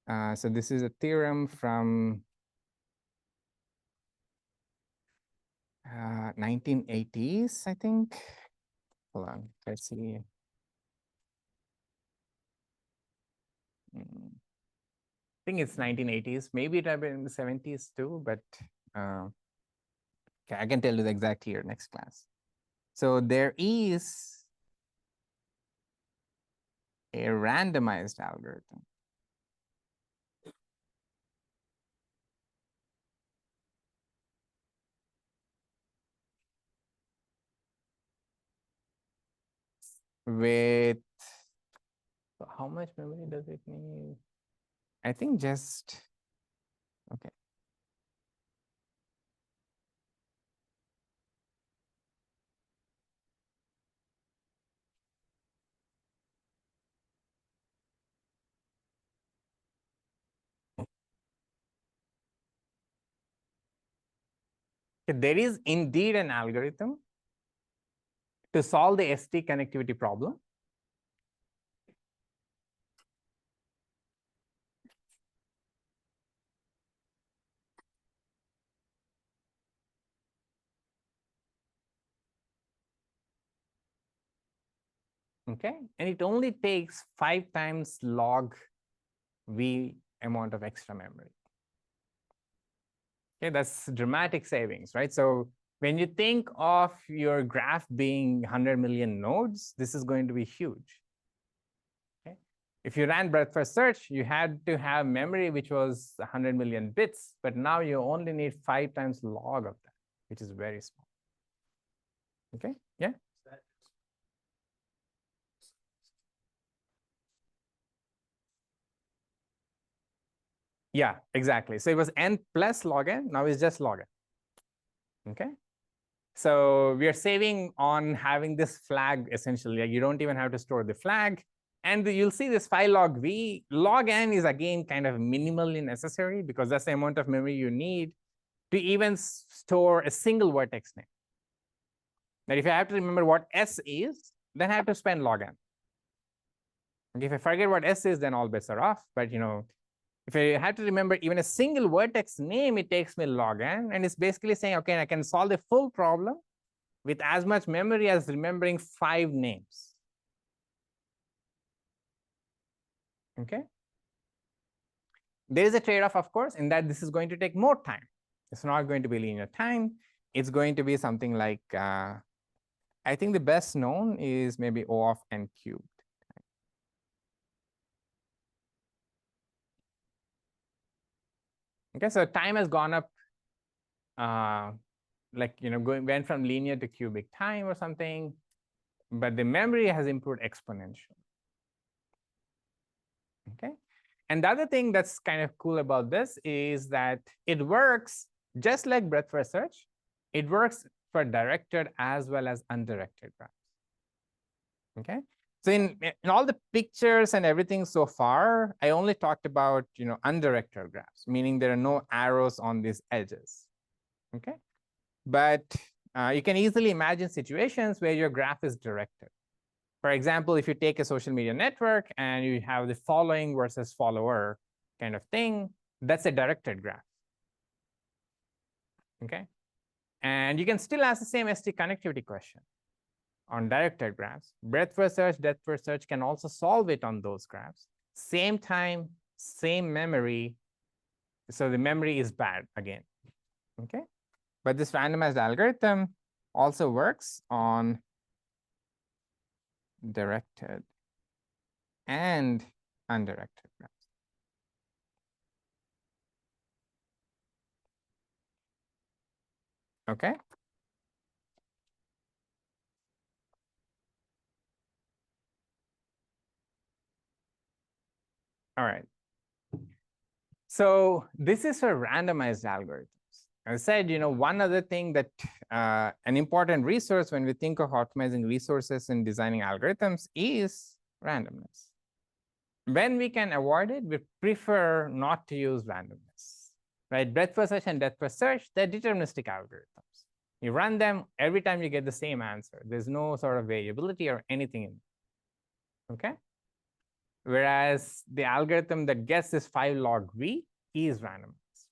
so this is a theorem from 1980s, I think. Hold on, let's see. I think it's 1980s. Maybe it had been in the 70s too, but okay, I can tell you the exact year next class. So there is a randomized algorithm. With how much memory does it need? I think just, okay. There is indeed an algorithm to solve the ST connectivity problem. Okay, and it only takes 5 times log V amount of extra memory. Okay, that's dramatic savings, right? So when you think of your graph being 100 million nodes, this is going to be huge. Okay, if you ran breadth first search, you had to have memory which was 100 million bits, but now you only need 5 times log of that, which is very small. Okay, yeah. Yeah, exactly. So it was n plus log n, now it's just log n. Okay. So we are saving on having this flag essentially. Like you don't even have to store the flag. And you'll see this 5 log v. Log n is again kind of minimally necessary because that's the amount of memory you need to even store a single vertex name. Now, if I have to remember what S is, then I have to spend log n. And if I forget what S is, then all bets are off. But if I have to remember even a single vertex name, it takes me log n. And it's basically saying, okay, I can solve the full problem with as much memory as remembering 5 names. Okay. There is a trade-off, of course, in that this is going to take more time. It's not going to be linear time. It's going to be something like, I think the best known is maybe O of n cubed. Okay, so time has gone up, went from linear to cubic time or something, but the memory has improved exponentially. Okay, and the other thing that's kind of cool about this is that it works just like breadth first search. It works for directed as well as undirected graphs. Okay, so in all the pictures and everything so far, I only talked about undirected graphs, meaning there are no arrows on these edges. Okay, but you can easily imagine situations where your graph is directed. For example, if you take a social media network and you have the following versus follower kind of thing, that's a directed graph. Okay, and you can still ask the same ST connectivity question on directed graphs. Breadth first search, depth first search can also solve it on those graphs. Same time, same memory. So the memory is bad again. Okay, but this randomized algorithm also works on directed and undirected graphs. Okay. All right. So this is for randomized algorithms. As I said, one other thing that an important resource when we think of optimizing resources and designing algorithms is randomness. When we can avoid it, we prefer not to use randomness, right? Breadth first search and depth first search, they're deterministic algorithms. You run them, every time you get the same answer. There's no sort of variability or anything in it, okay? Whereas the algorithm that gets this 5 log v is randomized,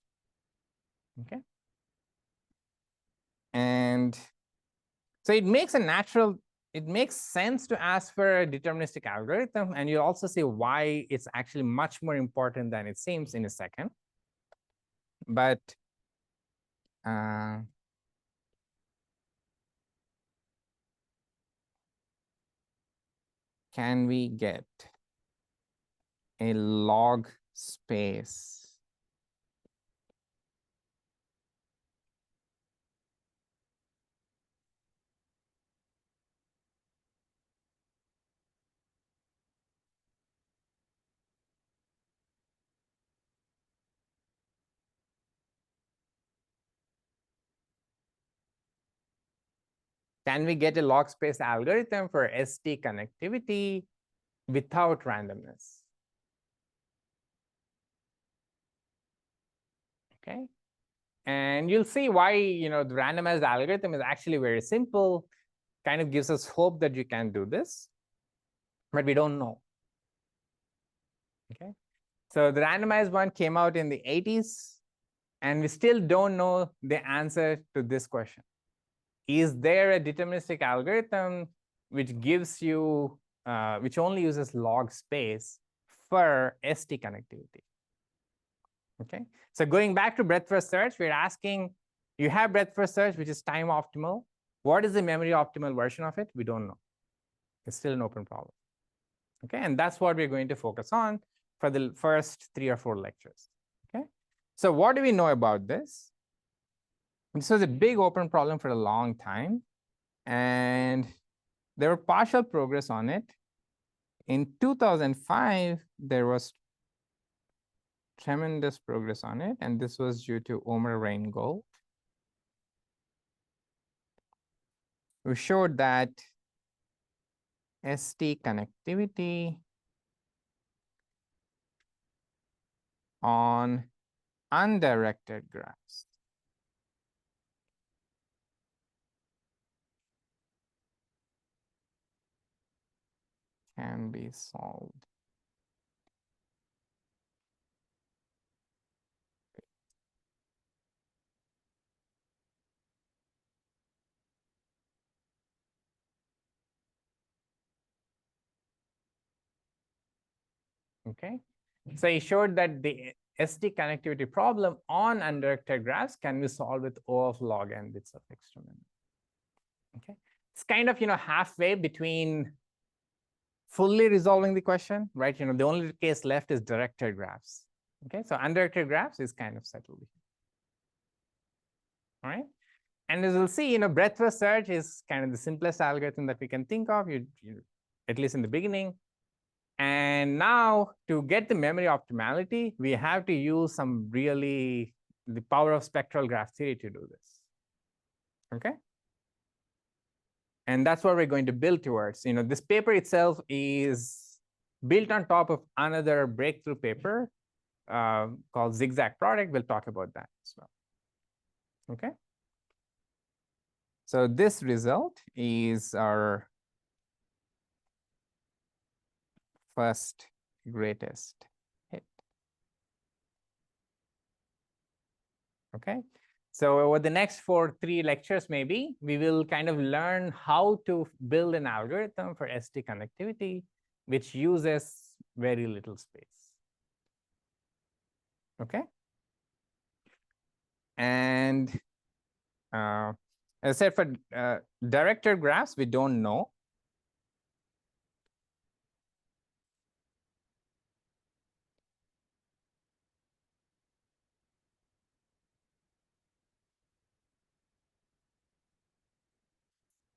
okay? And so it makes sense to ask for a deterministic algorithm, and you'll also see why it's actually much more important than it seems in a second. But can we get a log space Can we get a log space algorithm for ST connectivity without randomness? Okay. And you'll see why the randomized algorithm is actually very simple, kind of gives us hope that you can do this, but we don't know. Okay. So the randomized one came out in the 80s, and we still don't know the answer to this question. Is there a deterministic algorithm which gives you, which only uses log space for ST connectivity? Okay, so going back to breadth first search, we're asking, you have breadth first search, which is time optimal. What is the memory optimal version of it? We don't know. It's still an open problem. Okay, and that's what we're going to focus on for the first 3 or 4 lectures. Okay, so what do we know about this? This was a big open problem for a long time, and there were partial progress on it. In 2005, there was tremendous progress on it, and this was due to Omer Reingold. We showed that ST connectivity on undirected graphs can be solved. Okay, so he showed that the ST connectivity problem on undirected graphs can be solved with O of log n bits of extra memory. Okay, it's kind of halfway between fully resolving the question, right? The only case left is directed graphs. Okay, so undirected graphs is kind of settled. All right, and as we'll see, breadth first search is kind of the simplest algorithm that we can think of. You at least in the beginning. And now to get the memory optimality, we have to use the power of spectral graph theory to do this. Okay. And that's what we're going to build towards. This paper itself is built on top of another breakthrough paper called Zigzag Product. We'll talk about that as well. Okay. So this result is our first greatest hit. Okay. So over the next 3 lectures, maybe, we will kind of learn how to build an algorithm for ST connectivity, which uses very little space. Okay. And as I said, for directed graphs, we don't know.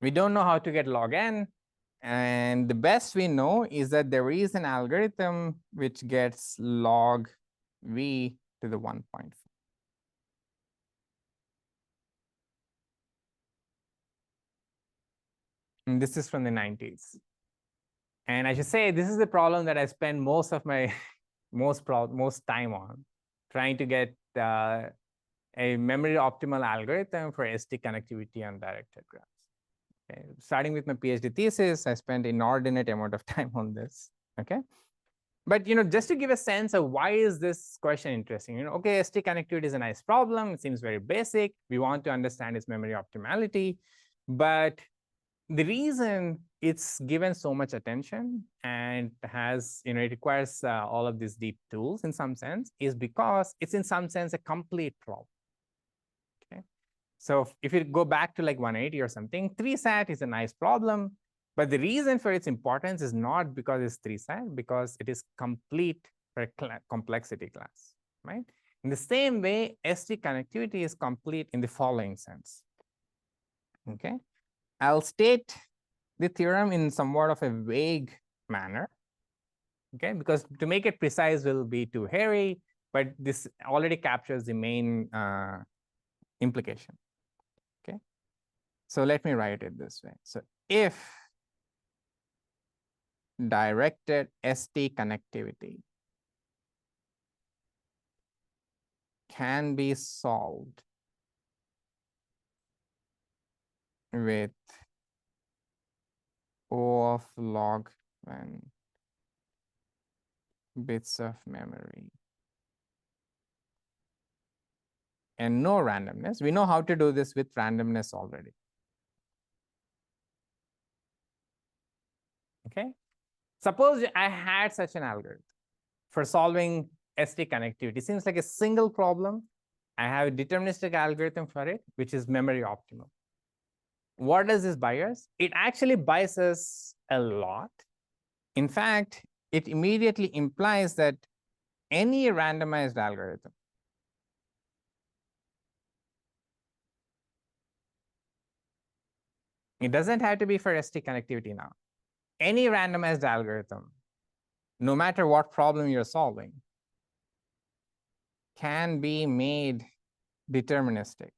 We don't know how to get log n. And the best we know is that there is an algorithm which gets log v to the 1.4. And this is from the 90s. And I should say, this is the problem that I spend most of my most time on, trying to get a memory optimal algorithm for ST connectivity on directed graphs. Okay. Starting with my PhD thesis, I spent inordinate amount of time on this. Okay. But just to give a sense of why is this question interesting, okay, ST connectivity is a nice problem. It seems very basic. We want to understand its memory optimality. But the reason it's given so much attention and has, it requires all of these deep tools in some sense, is because it's in some sense a complete problem. Okay. So if you go back to like 180 or something, 3SAT is a nice problem. But the reason for its importance is not because it's 3SAT, because it is complete for a complexity class, right? In the same way, ST connectivity is complete in the following sense. Okay. I'll state the theorem in somewhat of a vague manner, okay, because to make it precise will be too hairy, but this already captures the main implication, okay? So let me write it this way. So if directed ST connectivity can be solved with O of log n bits of memory and no randomness. We know how to do this with randomness already. Okay. Suppose I had such an algorithm for solving ST connectivity. Seems like a single problem. I have a deterministic algorithm for it, which is memory optimal. What does this buy us? It actually buys us a lot. In fact, it immediately implies that any randomized algorithm it doesn't have to be for ST connectivity now. Any randomized algorithm, no matter what problem you're solving, can be made deterministic.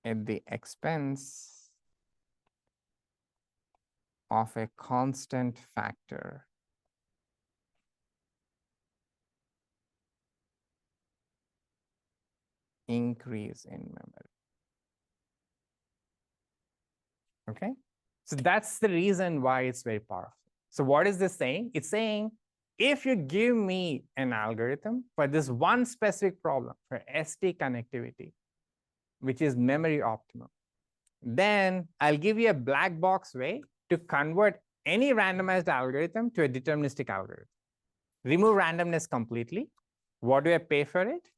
At the expense of a constant factor. Increase in memory. Okay, so that's the reason why it's very powerful. So what is this saying? It's saying, if you give me an algorithm for this one specific problem for ST connectivity, which is memory optimum, then I'll give you a black box way to convert any randomized algorithm to a deterministic algorithm. Remove randomness completely. What do I pay for it?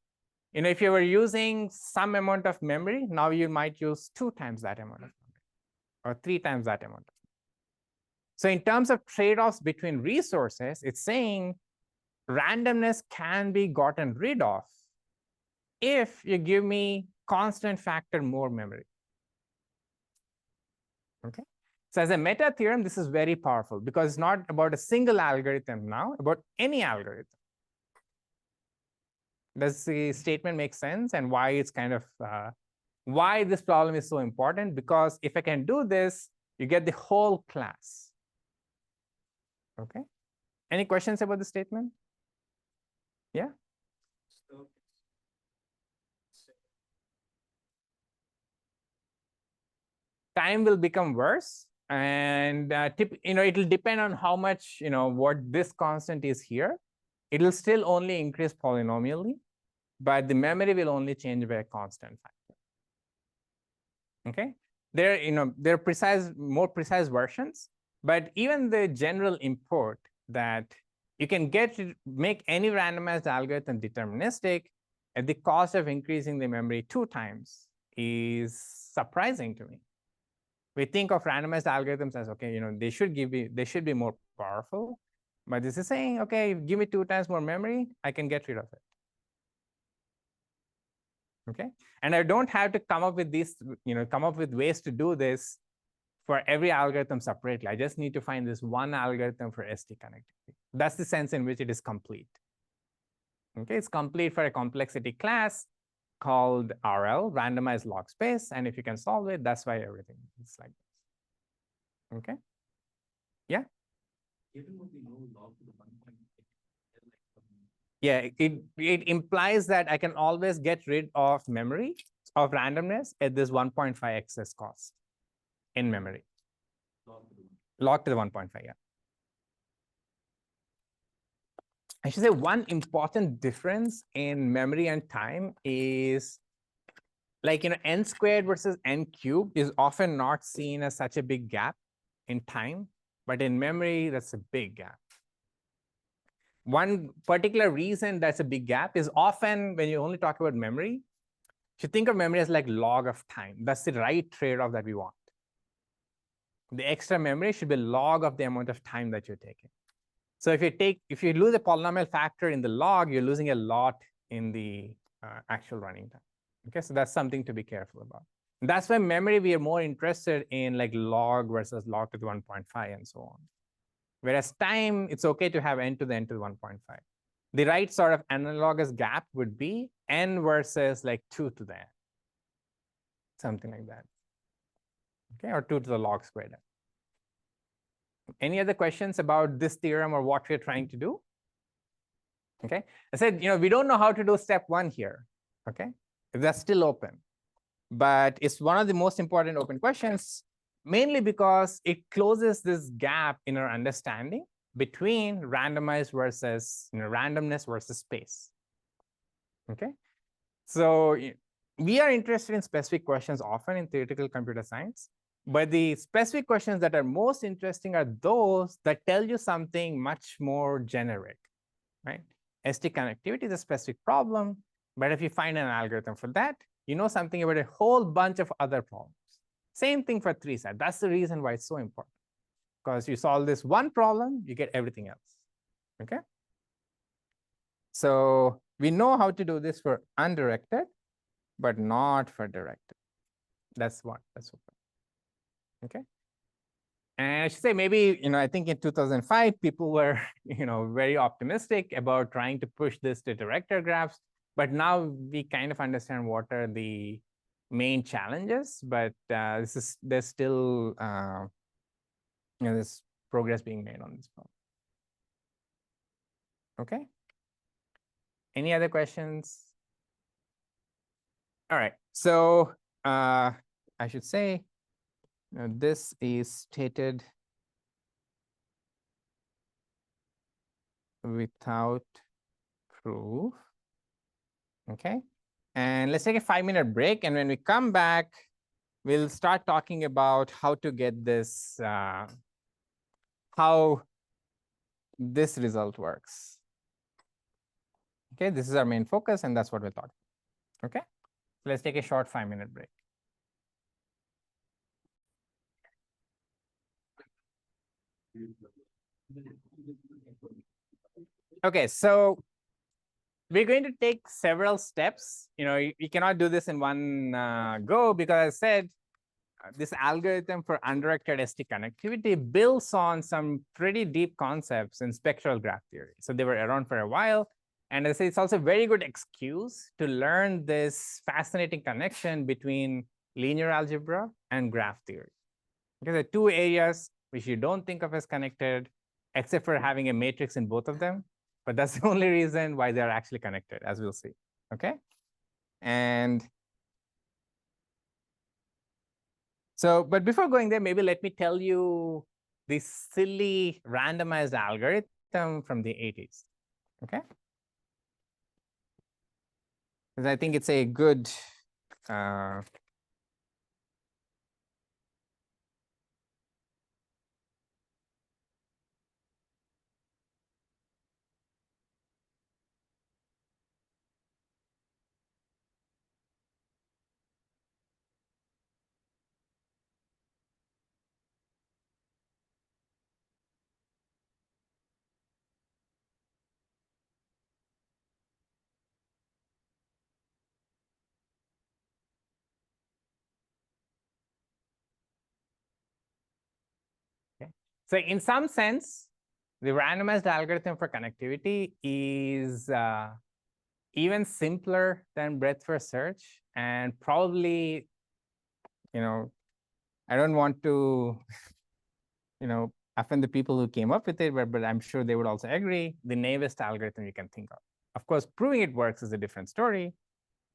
You know, if you were using some amount of memory, now you might use 2 times that amount of memory or 3 times that amount. So in terms of trade-offs between resources, it's saying randomness can be gotten rid of if you give me constant factor more memory. Okay. So as a meta theorem, this is very powerful because it's not about a single algorithm now, about any algorithm. Does the statement make sense, and why it's kind of why this problem is so important? Because if I can do this, you get the whole class. Okay. Any questions about the statement? Yeah. Time will become worse, and it'll depend on how much, what this constant is here. It'll still only increase polynomially, but the memory will only change by a constant factor. Okay, there are more precise versions, but even the general import that you can make any randomized algorithm deterministic at the cost of increasing the memory 2 times is surprising to me. We think of randomized algorithms as, okay, they should be more powerful, but this is saying, okay, give me 2 times more memory, I can get rid of it. Okay, and I don't have to come up with ways to do this for every algorithm separately. I just need to find this one algorithm for ST connectivity. That's the sense in which it is complete. Okay, it's complete for a complexity class called RL, randomized log space. And if you can solve it, that's why everything is like this. Okay. Yeah. Given what we know, log to the 1.8. Yeah, it implies that I can always get rid of memory of randomness at this 1.5 excess cost in memory. Log to the 1.5, yeah. I should say one important difference in memory and time is n squared versus n cubed is often not seen as such a big gap in time, but in memory, that's a big gap. One particular reason that's a big gap is often when you only talk about memory, you should think of memory as like log of time. That's the right trade-off that we want. The extra memory should be log of the amount of time that you're taking. So if you lose a polynomial factor in the log, you're losing a lot in the actual running time. Okay, so that's something to be careful about. And that's why memory, we are more interested in like log versus log to the 1.5 and so on. Whereas time, it's okay to have n to the n to the 1.5. The right sort of analogous gap would be n versus like 2 to the n. Something like that. Okay, or 2 to the log squared n. Any other questions about this theorem or what we're trying to do? Okay, I said, we don't know how to do step 1 here. Okay, that's still open. But it's one of the most important open questions, mainly because it closes this gap in our understanding between randomized versus randomness versus space. Okay, so we are interested in specific questions often in theoretical computer science, but the specific questions that are most interesting are those that tell you something much more generic, right? ST connectivity is a specific problem, but if you find an algorithm for that, you know something about a whole bunch of other problems. Same thing for 3-SAT. That's the reason why it's so important. Because you solve this one problem, you get everything else. Okay? So we know how to do this for undirected, but not for directed. That's one. That's okay. Okay? And I should say maybe, I think in 2005, people were, very optimistic about trying to push this to director graphs. But now we kind of understand what are the main challenges, but there's still, there's progress being made on this problem. Okay. Any other questions? All right. So I should say, this is stated without proof. Okay. And let's take a 5-minute break. And when we come back, we'll start talking about how to get this, how this result works. Okay, this is our main focus, and that's what we'll talk about. Okay, so let's take a short 5-minute break. Okay, so we're going to take several steps. You cannot do this in one go, because I said this algorithm for undirected ST connectivity builds on some pretty deep concepts in spectral graph theory. So they were around for a while. And I say it's also a very good excuse to learn this fascinating connection between linear algebra and graph theory. Because there are two areas which you don't think of as connected, except for having a matrix in both of them. But that's the only reason why they're actually connected, as we'll see. Okay. And so, but before going there, maybe let me tell you this silly randomized algorithm from the 80s. Okay. Because I think it's a good okay. So in some sense, the randomized algorithm for connectivity is even simpler than breadth first search, and probably, I don't want to, offend the people who came up with it, but I'm sure they would also agree, the naivest algorithm you can think of. Of course, proving it works is a different story,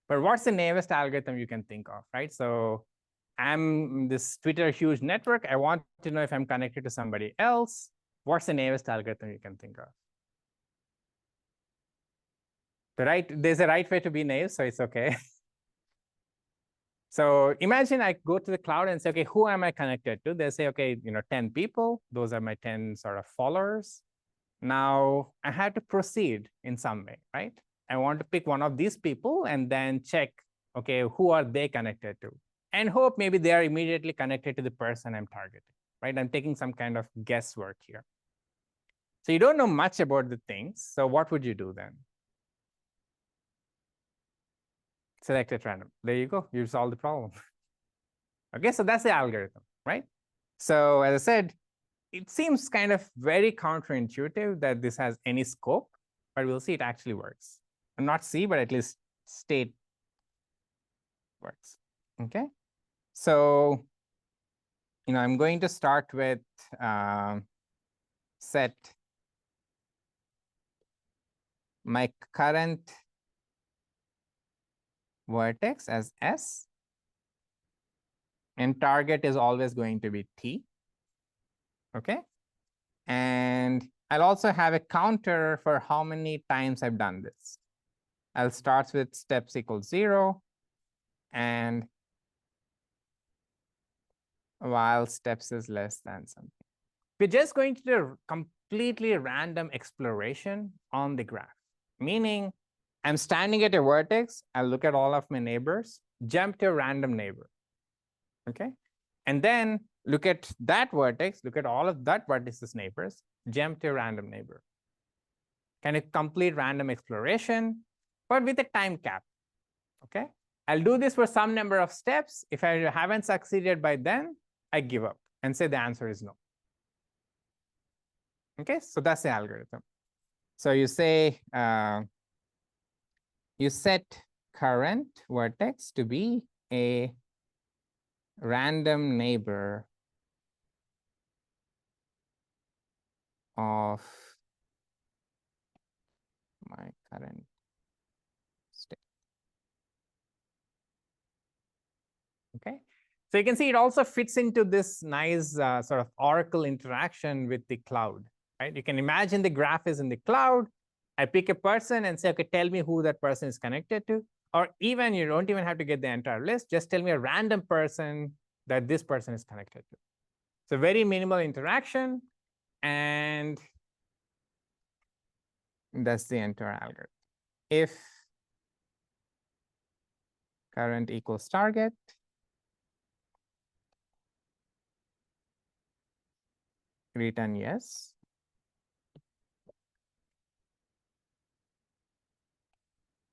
but what's the naivest algorithm you can think of, right? So I'm this Twitter huge network. I want to know if I'm connected to somebody else. What's the naivest algorithm you can think of? There's a right way to be naive, so it's okay. So imagine I go to the cloud and say, okay, who am I connected to? They say, okay, 10 people. Those are my 10 sort of followers. Now I have to proceed in some way, right? I want to pick one of these people and then check, okay, who are they connected to? And hope maybe they are immediately connected to the person I'm targeting, right? I'm taking some kind of guesswork here. So you don't know much about the things. So what would you do then? Select at random. There you go. You solve the problem. Okay, so that's the algorithm, right? So as I said, it seems kind of very counterintuitive that this has any scope, but we'll see it actually works. And not see, but at least state works. Okay, so I'm going to start with set my current vertex as S, and target is always going to be T. Okay, and I'll also have a counter for how many times I've done this. I'll start with steps equals 0, and while steps is less than something. We're just going to do a completely random exploration on the graph, meaning I'm standing at a vertex, I'll look at all of my neighbors, jump to a random neighbor, okay? And then look at that vertex, look at all of that vertices neighbors, jump to a random neighbor. Kind of complete random exploration, but with a time cap, okay? I'll do this for some number of steps. If I haven't succeeded by then, I give up and say the answer is no. Okay, so that's the algorithm. So you say, you set current vertex to be a random neighbor of my current state. Okay, so you can see it also fits into this nice sort of Oracle interaction with the cloud, right? You can imagine the graph is in the cloud. I pick a person and say, okay, tell me who that person is connected to. Or even you don't even have to get the entire list. Just tell me a random person that this person is connected to. So very minimal interaction. And that's the entire algorithm. If current equals target, return yes.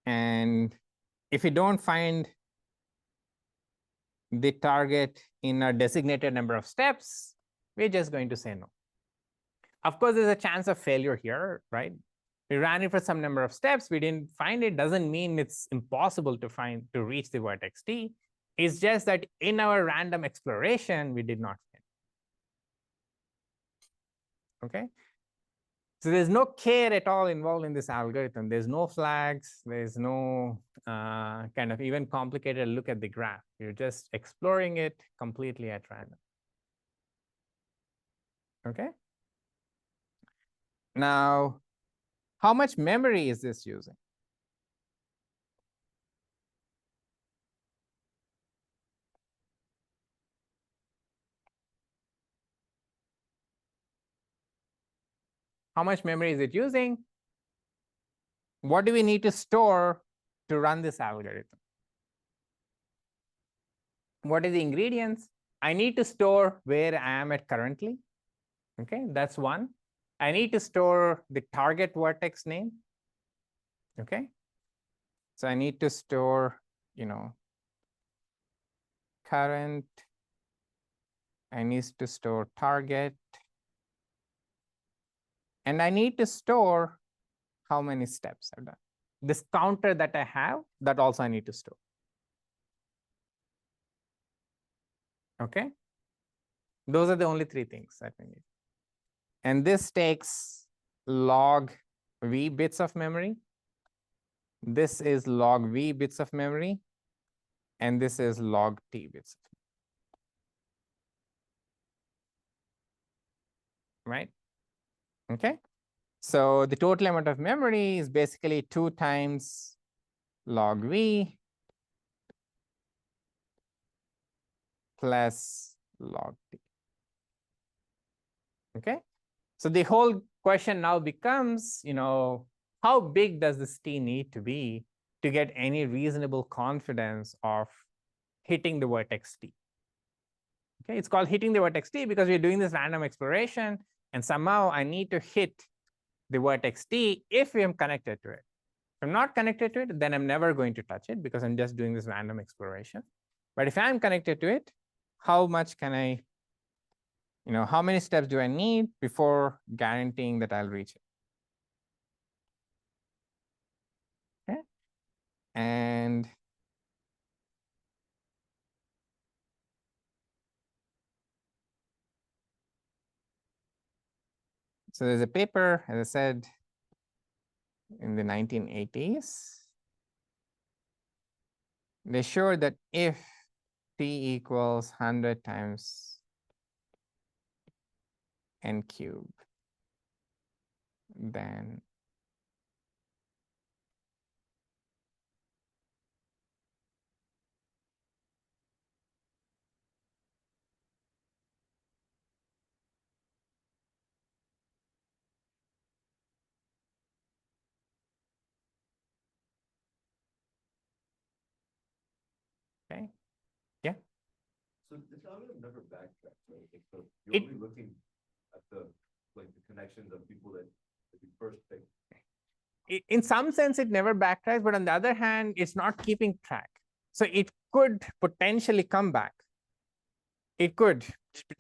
And if you don't find the target in a designated number of steps, we're just going to say no. Of course, there's a chance of failure here, right? We ran it for some number of steps. We didn't find it. Doesn't mean it's impossible to reach the vertex T. It's just that in our random exploration, we did not find it. Okay. So there's no care at all involved in this algorithm. There's no flags. There's no kind of even complicated look at the graph. You're just exploring it completely at random. Okay. Now, how much memory is this using? How much memory is it using? What do we need to store to run this algorithm? What are the ingredients? I need to store where I am at currently. Okay, that's one. I need to store the target vertex name. Okay, so I need to store, current. I need to store target. And I need to store how many steps I've done. This counter that I have, that also I need to store. Okay, those are the only three things that we need. And this takes log v bits of memory. This is log v bits of memory. And this is log t bits of memory. Right? Okay. So the total amount of memory is basically 2 times log v plus log t. Okay. So the whole question now becomes, how big does this t need to be to get any reasonable confidence of hitting the vertex t? Okay, it's called hitting the vertex t because we're doing this random exploration, and somehow I need to hit the vertex t if I'm connected to it. If I'm not connected to it, then I'm never going to touch it because I'm just doing this random exploration. But if I'm connected to it, how much can I, how many steps do I need before guaranteeing that I'll reach it? Okay. And so there's a paper, as I said, in the 1980s. They showed that if t equals 100 times n cubed, then okay. Yeah. So this algorithm never backtracks, right? Like, so you're It- only looking at the connections of people that you first picked. In some sense, it never backtracks, but on the other hand, it's not keeping track. So it could potentially come back. It could,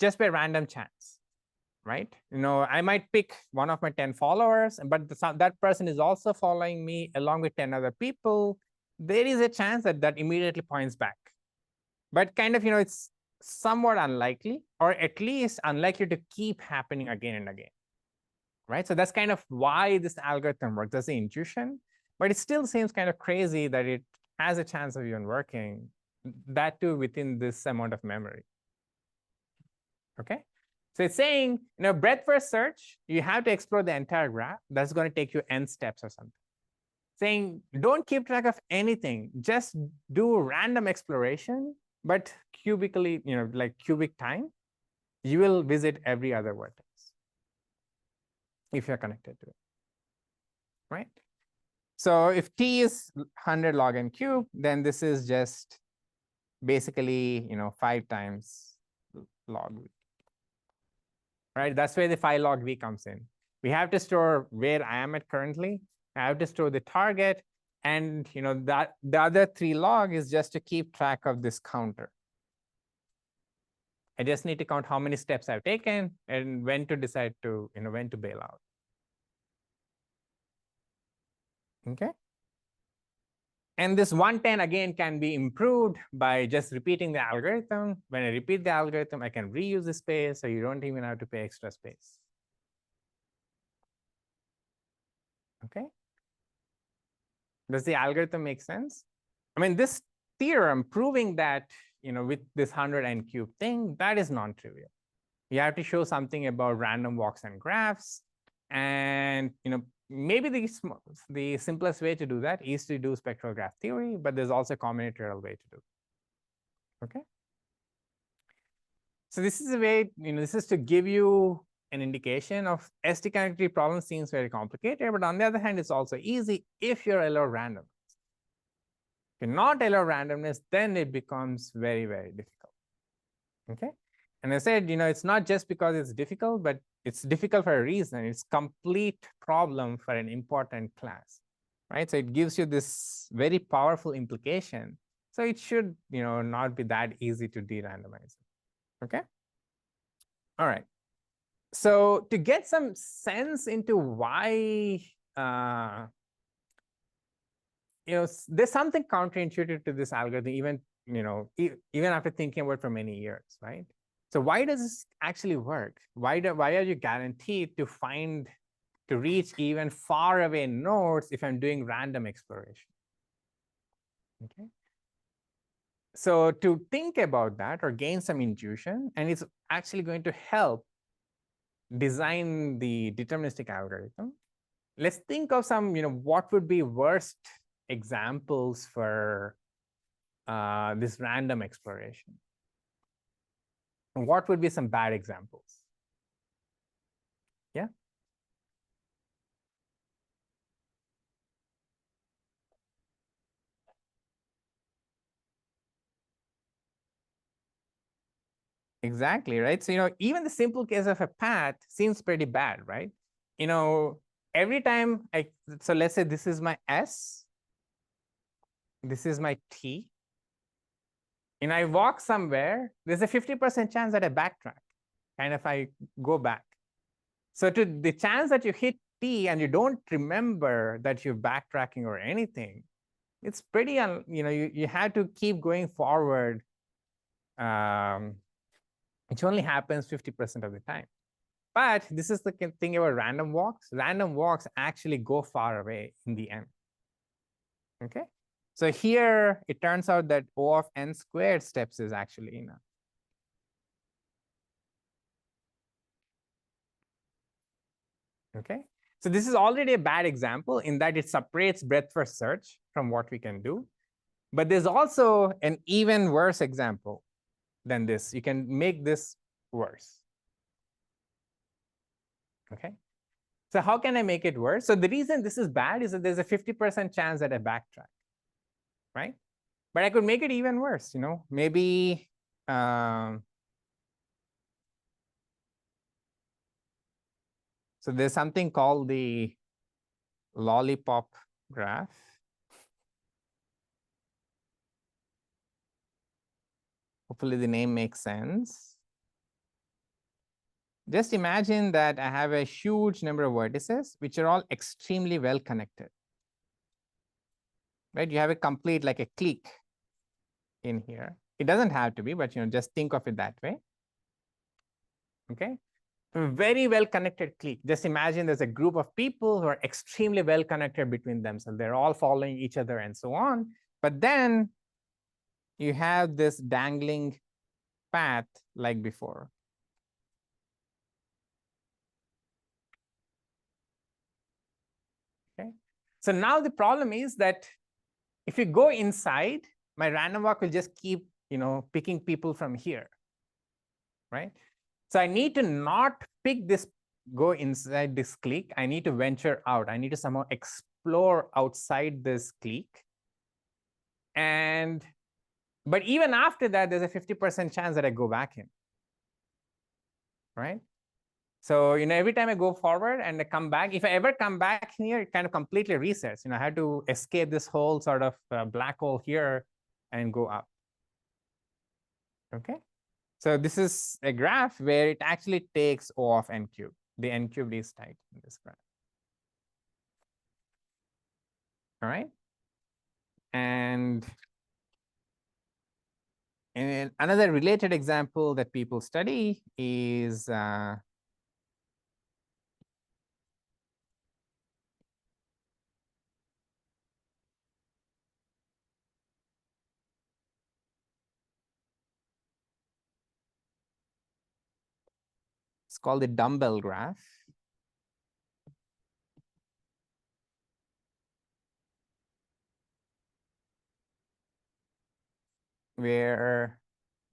just by random chance. right? I might pick one of my 10 followers, but that person is also following me along with 10 other people. There is a chance that that immediately points back. But kind of, it's somewhat unlikely, or at least unlikely to keep happening again and again, right? So that's kind of why this algorithm works. That's the intuition, but it still seems kind of crazy that it has a chance of even working, that too within this amount of memory. Okay, so it's saying, breadth first search, you have to explore the entire graph. That's going to take you n steps or something. Saying don't keep track of anything, just do random exploration, but cubically, like cubic time, you will visit every other vertex if you're connected to it, right? So if t is 100 log n cube, then this is just basically 5 times log v, right? That's where the 5 log v comes in. We have to store where I am at currently. I have to store the target, and that the other 3 log is just to keep track of this counter. I just need to count how many steps I've taken and when to decide to, when to bail out. Okay. And this 110 again can be improved by just repeating the algorithm. When I repeat the algorithm, I can reuse the space, so you don't even have to pay extra space. Okay. Does the algorithm make sense? I mean, this theorem proving that, with this 100 n cube thing, that is non-trivial. You have to show something about random walks and graphs. And, maybe the simplest way to do that is to do spectral graph theory, but there's also a combinatorial way to do it. Okay. So this is a way, this is to give you an indication of ST connectivity problem seems very complicated, but on the other hand, it's also easy if you're allow randomness. If you're not allow randomness, then it becomes very, very difficult. Okay. And I said, it's not just because it's difficult, but it's difficult for a reason. It's complete problem for an important class, right? So it gives you this very powerful implication. So it should, not be that easy to de-randomize. Okay. All right. So to get some sense into why, there's something counterintuitive to this algorithm, even, even after thinking about it for many years, right? So why does this actually work? Why are you guaranteed to reach even far away nodes if I'm doing random exploration? Okay. So to think about that or gain some intuition, and it's actually going to help design the deterministic algorithm. Let's think of some, what would be worst examples for this random exploration. What would be some bad examples? Yeah. Exactly, right? So, even the simple case of a path seems pretty bad, right? Every time so let's say this is my S, this is my T, and I walk somewhere, there's a 50% chance that I backtrack, and if I go back. So to the chance that you hit T and you don't remember that you're backtracking or anything, it's pretty, you have to keep going forward, which only happens 50% of the time. But this is the thing about random walks. Random walks actually go far away in the end. Okay. So here it turns out that O of n squared steps is actually enough. Okay. So this is already a bad example in that it separates breadth first search from what we can do. But there's also an even worse example than this. You can make this worse. Okay. So how can I make it worse? So the reason this is bad is that there's a 50% chance that I backtrack, right? But I could make it even worse, maybe so there's something called the lollipop graph. Hopefully the name makes sense. Just imagine that I have a huge number of vertices, which are all extremely well connected. Right? You have a complete, like a clique in here. It doesn't have to be, but just think of it that way. Okay. A very well connected clique. Just imagine there's a group of people who are extremely well connected between themselves. They're all following each other and so on. But then you have this dangling path like before. Okay. So now the problem is that if you go inside, my random walk will just keep, picking people from here, right? So I need to not pick this, go inside this clique. I need to venture out. I need to somehow explore outside this clique. But even after that, there's a 50% chance that I go back in, right? So, every time I go forward and I come back, if I ever come back here, it kind of completely resets. I had to escape this whole sort of black hole here and go up. Okay. So this is a graph where it actually takes O of n cubed. The n cubed is tight in this graph. All right. And another related example that people study is it's called the dumbbell graph. Where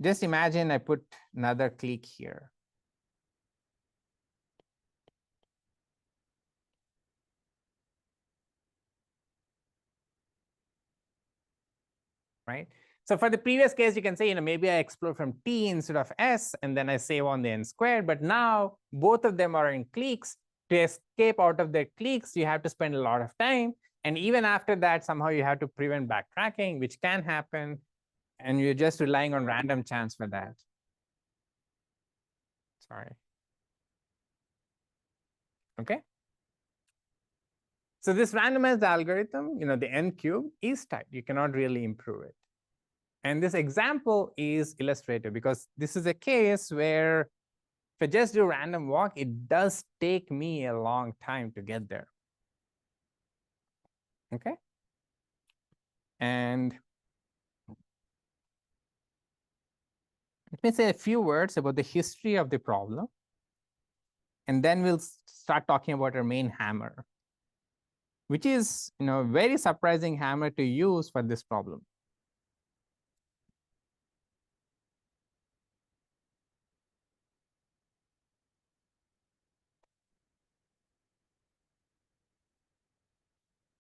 just imagine I put another clique here. Right? So for the previous case, you can say, maybe I explore from T instead of S, and then I save on the n squared. But now both of them are in cliques. To escape out of their cliques, you have to spend a lot of time. And even after that, somehow you have to prevent backtracking, which can happen. And you're just relying on random chance for that. Sorry. Okay. So this randomized algorithm, the n cube is tight. You cannot really improve it. And this example is illustrative because this is a case where if I just do random walk, it does take me a long time to get there. Okay. And let me say a few words about the history of the problem. And then we'll start talking about our main hammer, which is, a very surprising hammer to use for this problem.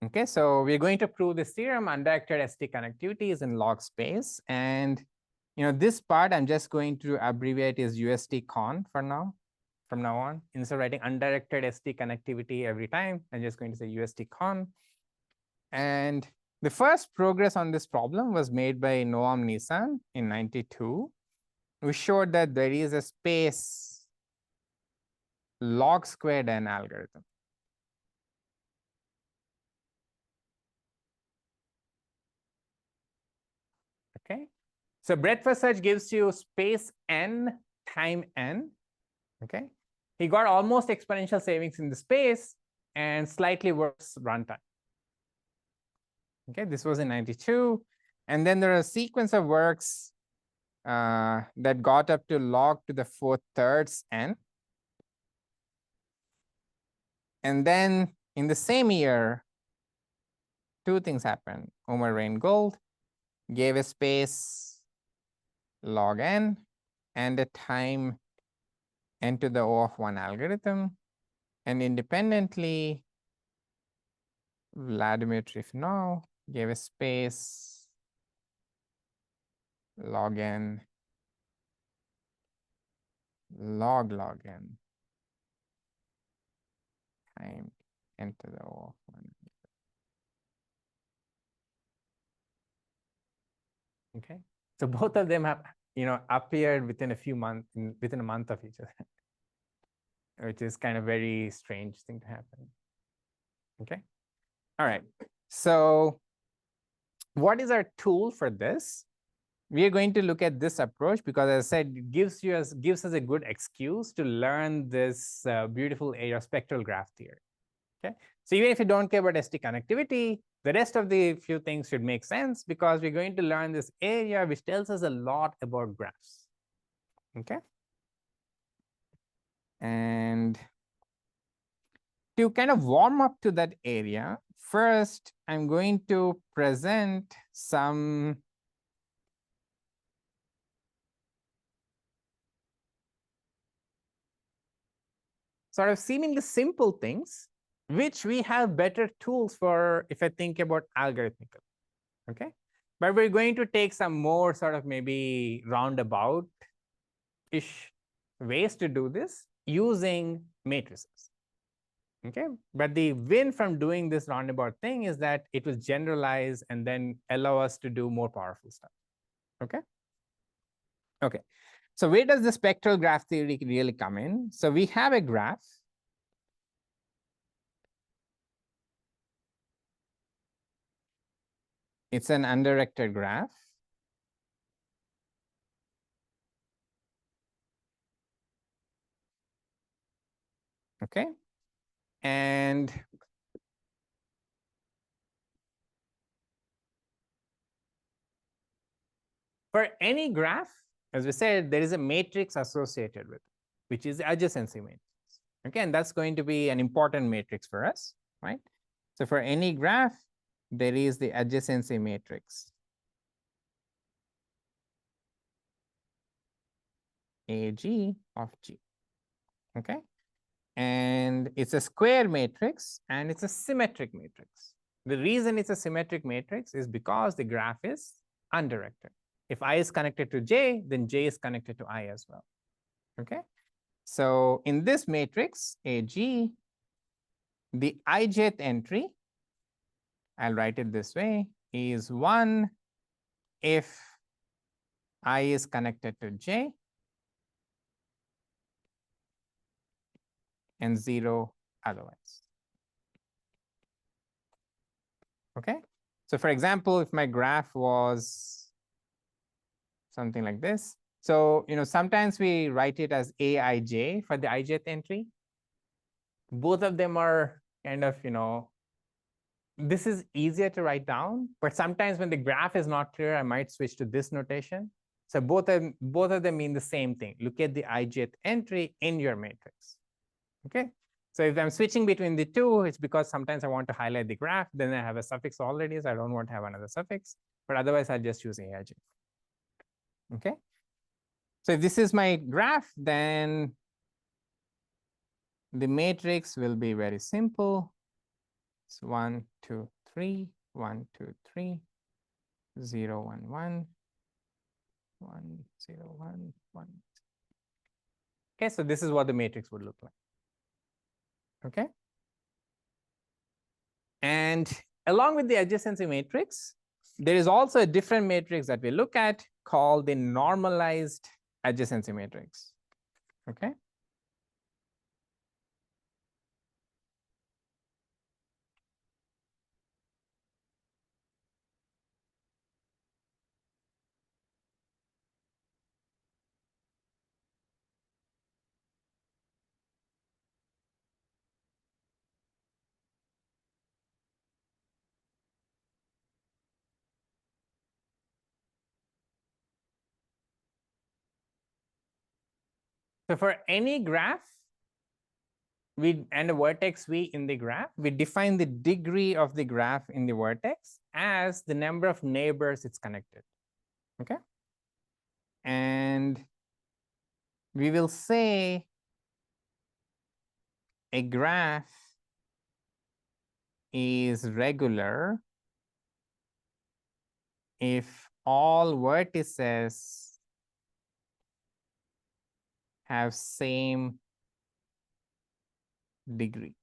Okay, so we're going to prove this theorem, undirected ST connectivity is in log space. And this part I'm just going to abbreviate as UST-con for now. From now on, instead of writing undirected ST connectivity every time, I'm just going to say UST-con. And the first progress on this problem was made by Noam Nissan in 92. We showed that there is a space log squared n algorithm. Okay. So breadth first search gives you space n time n. Okay. He got almost exponential savings in the space and slightly worse runtime. Okay, this was in 92. And then there are a sequence of works that got up to log to the 4/3 n. And then in the same year, two things happened. Omar Reingold gave a space log n and a time n to the O of 1 algorithm. And independently, Vladimir Trifonov gave a space log n log n time n to the O of 1. Okay, so both of them have appeared within a few months, within a month of each other. which is kind of very strange thing to happen. Okay. All right. So what is our tool for this? We are going to look at this approach because, as I said, it gives us a good excuse to learn this beautiful area of spectral graph theory. Okay. So even if you don't care about ST connectivity, the rest of the few things should make sense because we're going to learn this area which tells us a lot about graphs. Okay. And to kind of warm up to that area, first, I'm going to present some sort of seemingly simple things, which we have better tools for if I think about algorithmical. Okay. But we're going to take some more sort of maybe roundabout-ish ways to do this using matrices. Okay. But the win from doing this roundabout thing is that it will generalize and then allow us to do more powerful stuff. Okay. Okay. So where does the spectral graph theory really come in? So we have a graph. It's an undirected graph. Okay. And for any graph, as we said, there is a matrix associated with it, which is the adjacency matrix. Okay, and that's going to be an important matrix for us, right? So for any graph, there is the adjacency matrix. AG of G. Okay. And it's a square matrix and it's a symmetric matrix. The reason it's a symmetric matrix is because the graph is undirected. If I is connected to J, then J is connected to I as well. Okay. So in this matrix, AG, the ijth entry, I'll write it this way, is 1 if I is connected to J and 0 otherwise. Okay. So for example, if my graph was something like this, so sometimes we write it as Aij for the ijth entry. Both of them are kind of this is easier to write down, but sometimes when the graph is not clear, I might switch to this notation. So both of them mean the same thing. Look at the ijth entry in your matrix. Okay. So if I'm switching between the two, it's because sometimes I want to highlight the graph, then I have a suffix already, so I don't want to have another suffix, but otherwise I'll just use Aij. Okay. So if this is my graph, then the matrix will be very simple. It's 1, 2, 3, 1, 2, 3, 0, 1, 1, 1, 0, 1, 1. Okay, so this is what the matrix would look like. Okay. And along with the adjacency matrix, there is also a different matrix that we look at called the normalized adjacency matrix. Okay. So for any graph, and a vertex V in the graph, we define the degree of the graph in the vertex as the number of neighbors it's connected. Okay. And we will say a graph is regular if all vertices have same degree.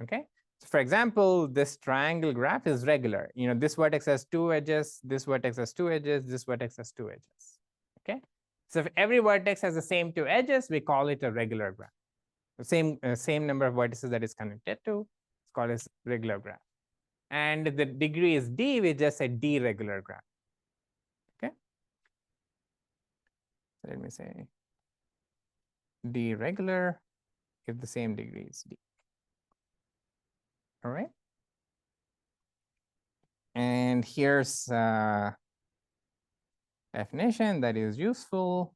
Okay. So for example, this triangle graph is regular. This vertex has 2 edges, this vertex has 2 edges, this vertex has 2 edges. Okay. So if every vertex has the same two edges, we call it a regular graph. The same number of vertices that is connected to, it's called as regular graph. And if the degree is d, we just say d regular graph. Okay. So let me say d regular if the same degree is d. All right. And here's definition that is useful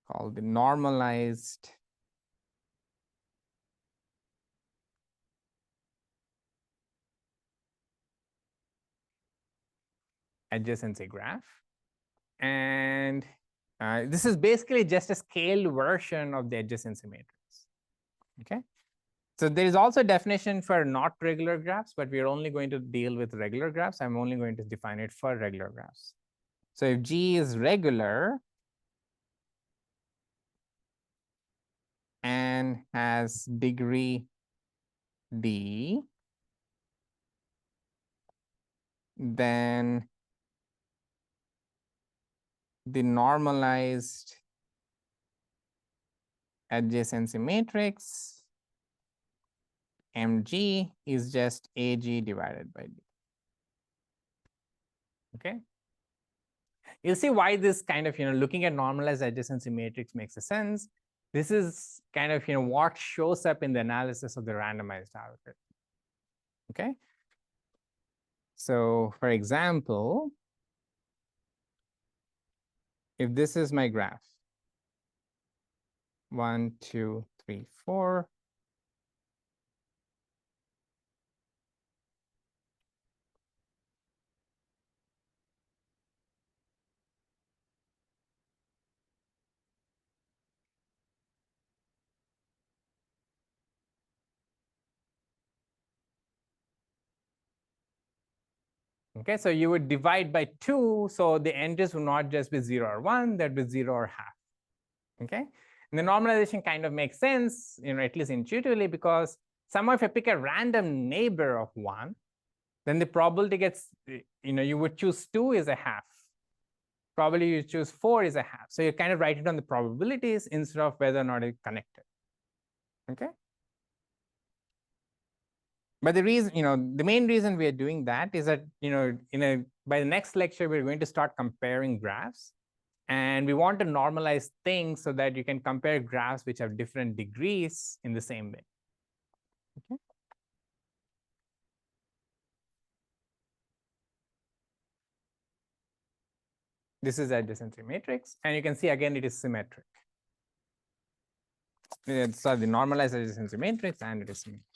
called the normalized adjacency graph. And this is basically just a scaled version of the adjacency matrix. Okay. So there is also a definition for not regular graphs, but we are only going to deal with regular graphs. I'm only going to define it for regular graphs. So if G is regular and has degree D, then the normalized adjacency matrix MG is just AG divided by D. Okay. You'll see why this kind of, looking at normalized adjacency matrix makes a sense. This is kind of, what shows up in the analysis of the randomized algorithm. Okay. So for example, if this is my graph, 1, 2, 3, 4. Okay, so you would divide by 2, so the entries would not just be 0 or 1, that'd be 0 or half. Okay, and the normalization kind of makes sense, at least intuitively, because somehow if I pick a random neighbor of 1, then the probability gets, you would choose 2 is a half. Probably you choose 4 is a half. So you kind of write it on the probabilities instead of whether or not it's connected. Okay. But the reason, the main reason we are doing that is that, by the next lecture, we're going to start comparing graphs. And we want to normalize things so that you can compare graphs which have different degrees in the same way. Okay. This is adjacency matrix, and you can see again it is symmetric. So the normalized adjacency matrix, and it is symmetric.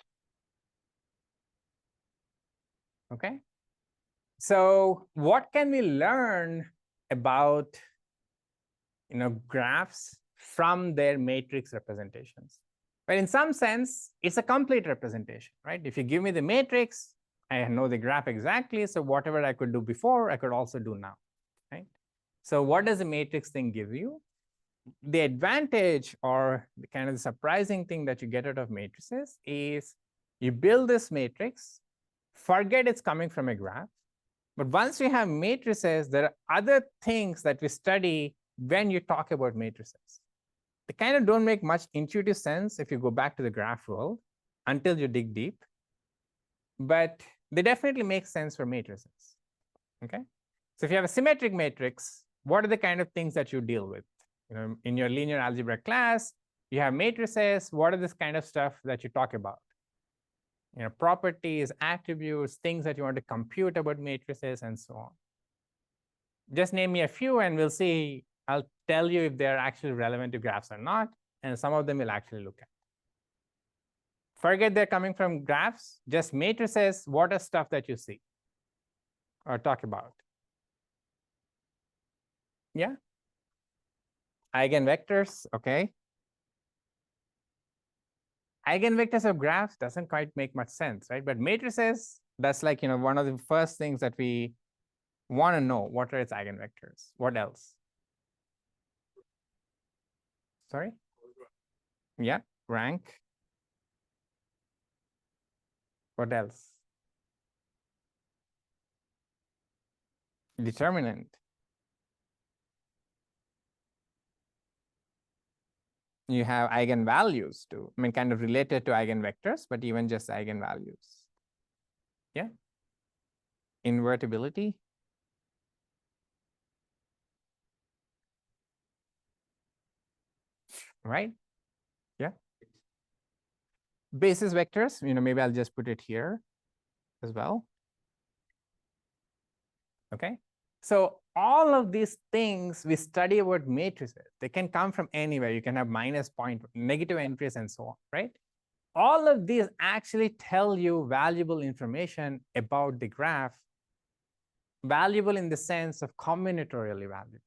Okay. So what can we learn about graphs from their matrix representations? But in some sense, it's a complete representation, right? If you give me the matrix, I know the graph exactly. So whatever I could do before, I could also do now, right? So what does the matrix thing give you? The advantage, or the kind of the surprising thing that you get out of matrices, is you build this matrix, forget it's coming from a graph. But once you have matrices, there are other things that we study when you talk about matrices. They kind of don't make much intuitive sense if you go back to the graph world until you dig deep, but they definitely make sense for matrices. Okay. So if you have a symmetric matrix, what are the kind of things that you deal with? In your linear algebra class, you have matrices. What are this kind of stuff that you talk about? Properties, attributes, things that you want to compute about matrices, and so on. Just name me a few, and we'll see. I'll tell you if they're actually relevant to graphs or not, and some of them we'll actually look at. Forget they're coming from graphs, just matrices. What are stuff that you see or talk about? Yeah. Eigenvectors, okay. Eigenvectors of graphs doesn't quite make much sense, right? But matrices, that's like, one of the first things that we want to know. What are its eigenvectors? What else? Sorry? Yeah, rank. What else? Determinant. You have eigenvalues too. I mean, kind of related to eigenvectors, but even just eigenvalues. Yeah. Invertibility. Right? Yeah. Basis vectors, maybe I'll just put it here as well. Okay. So all of these things we study about matrices, they can come from anywhere. You can have minus point, negative entries, and so on, right? All of these actually tell you valuable information about the graph, valuable in the sense of combinatorially valuable.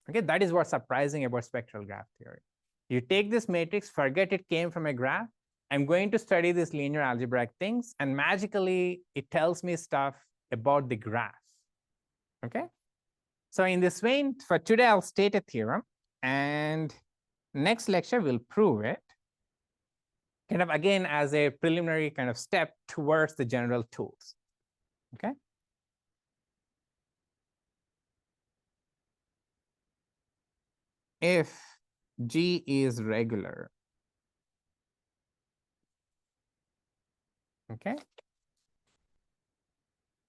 Okay, that is what's surprising about spectral graph theory. You take this matrix, forget it came from a graph. I'm going to study these linear algebraic things, and magically it tells me stuff about the graph. Okay, so in this vein, for today, I'll state a theorem, and next lecture we'll prove it, kind of again as a preliminary kind of step towards the general tools. Okay. If G is regular, okay,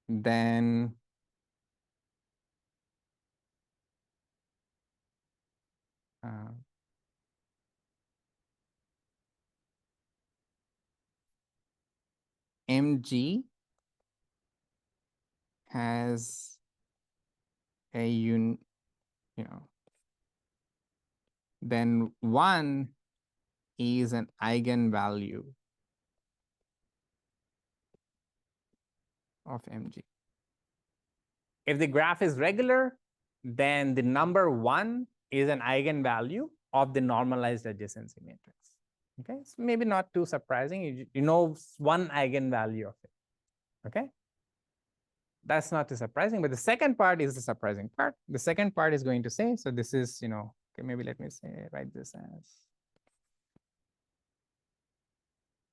then MG has a then 1 is an eigenvalue of MG. If the graph is regular, then the number 1 is an eigenvalue of the normalized adjacency matrix. Okay, so maybe not too surprising. You know one eigenvalue of it. Okay, that's not too surprising. But the second part is the surprising part. The second part is going to say, so this is, okay, maybe let me say, write this as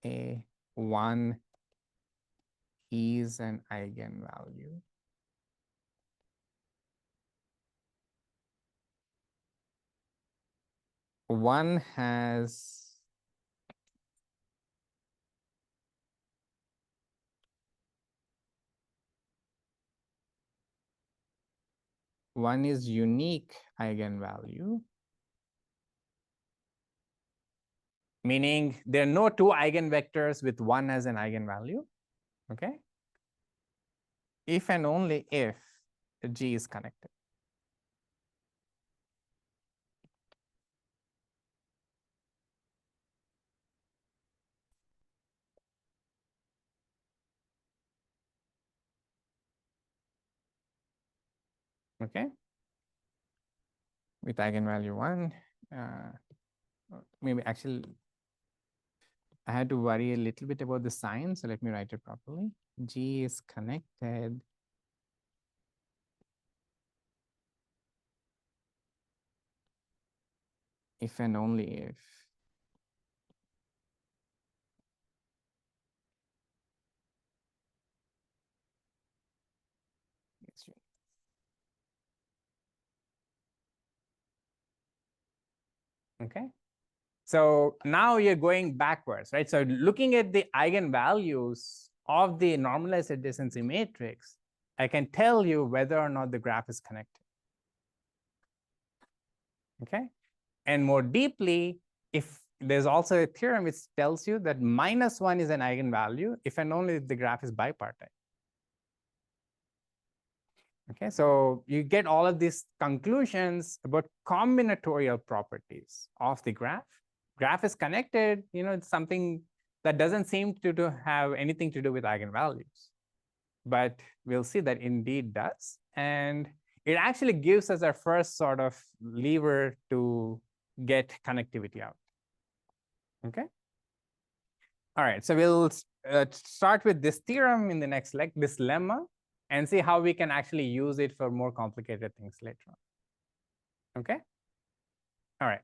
A1 is an eigenvalue. One has one is unique eigenvalue, meaning there are no two eigenvectors with one as an eigenvalue. Okay, if and only if G is connected. Okay, with eigenvalue 1, maybe actually I had to worry a little bit about the sign, so let me write it properly. G is connected if and only if it's unique. Okay, so now you're going backwards, right? So looking at the eigenvalues of the normalized adjacency matrix, I can tell you whether or not the graph is connected. Okay, and more deeply, if there's also a theorem which tells you that -1 is an eigenvalue if and only if the graph is bipartite. Okay, so you get all of these conclusions about combinatorial properties of the graph. Graph is connected, it's something that doesn't seem to have anything to do with eigenvalues. But we'll see that indeed does. And it actually gives us our first sort of lever to get connectivity out. Okay. All right, so we'll start with this theorem in the next this lemma, and see how we can actually use it for more complicated things later on. Okay? All right.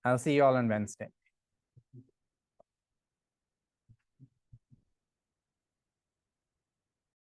I'll see you all on Wednesday.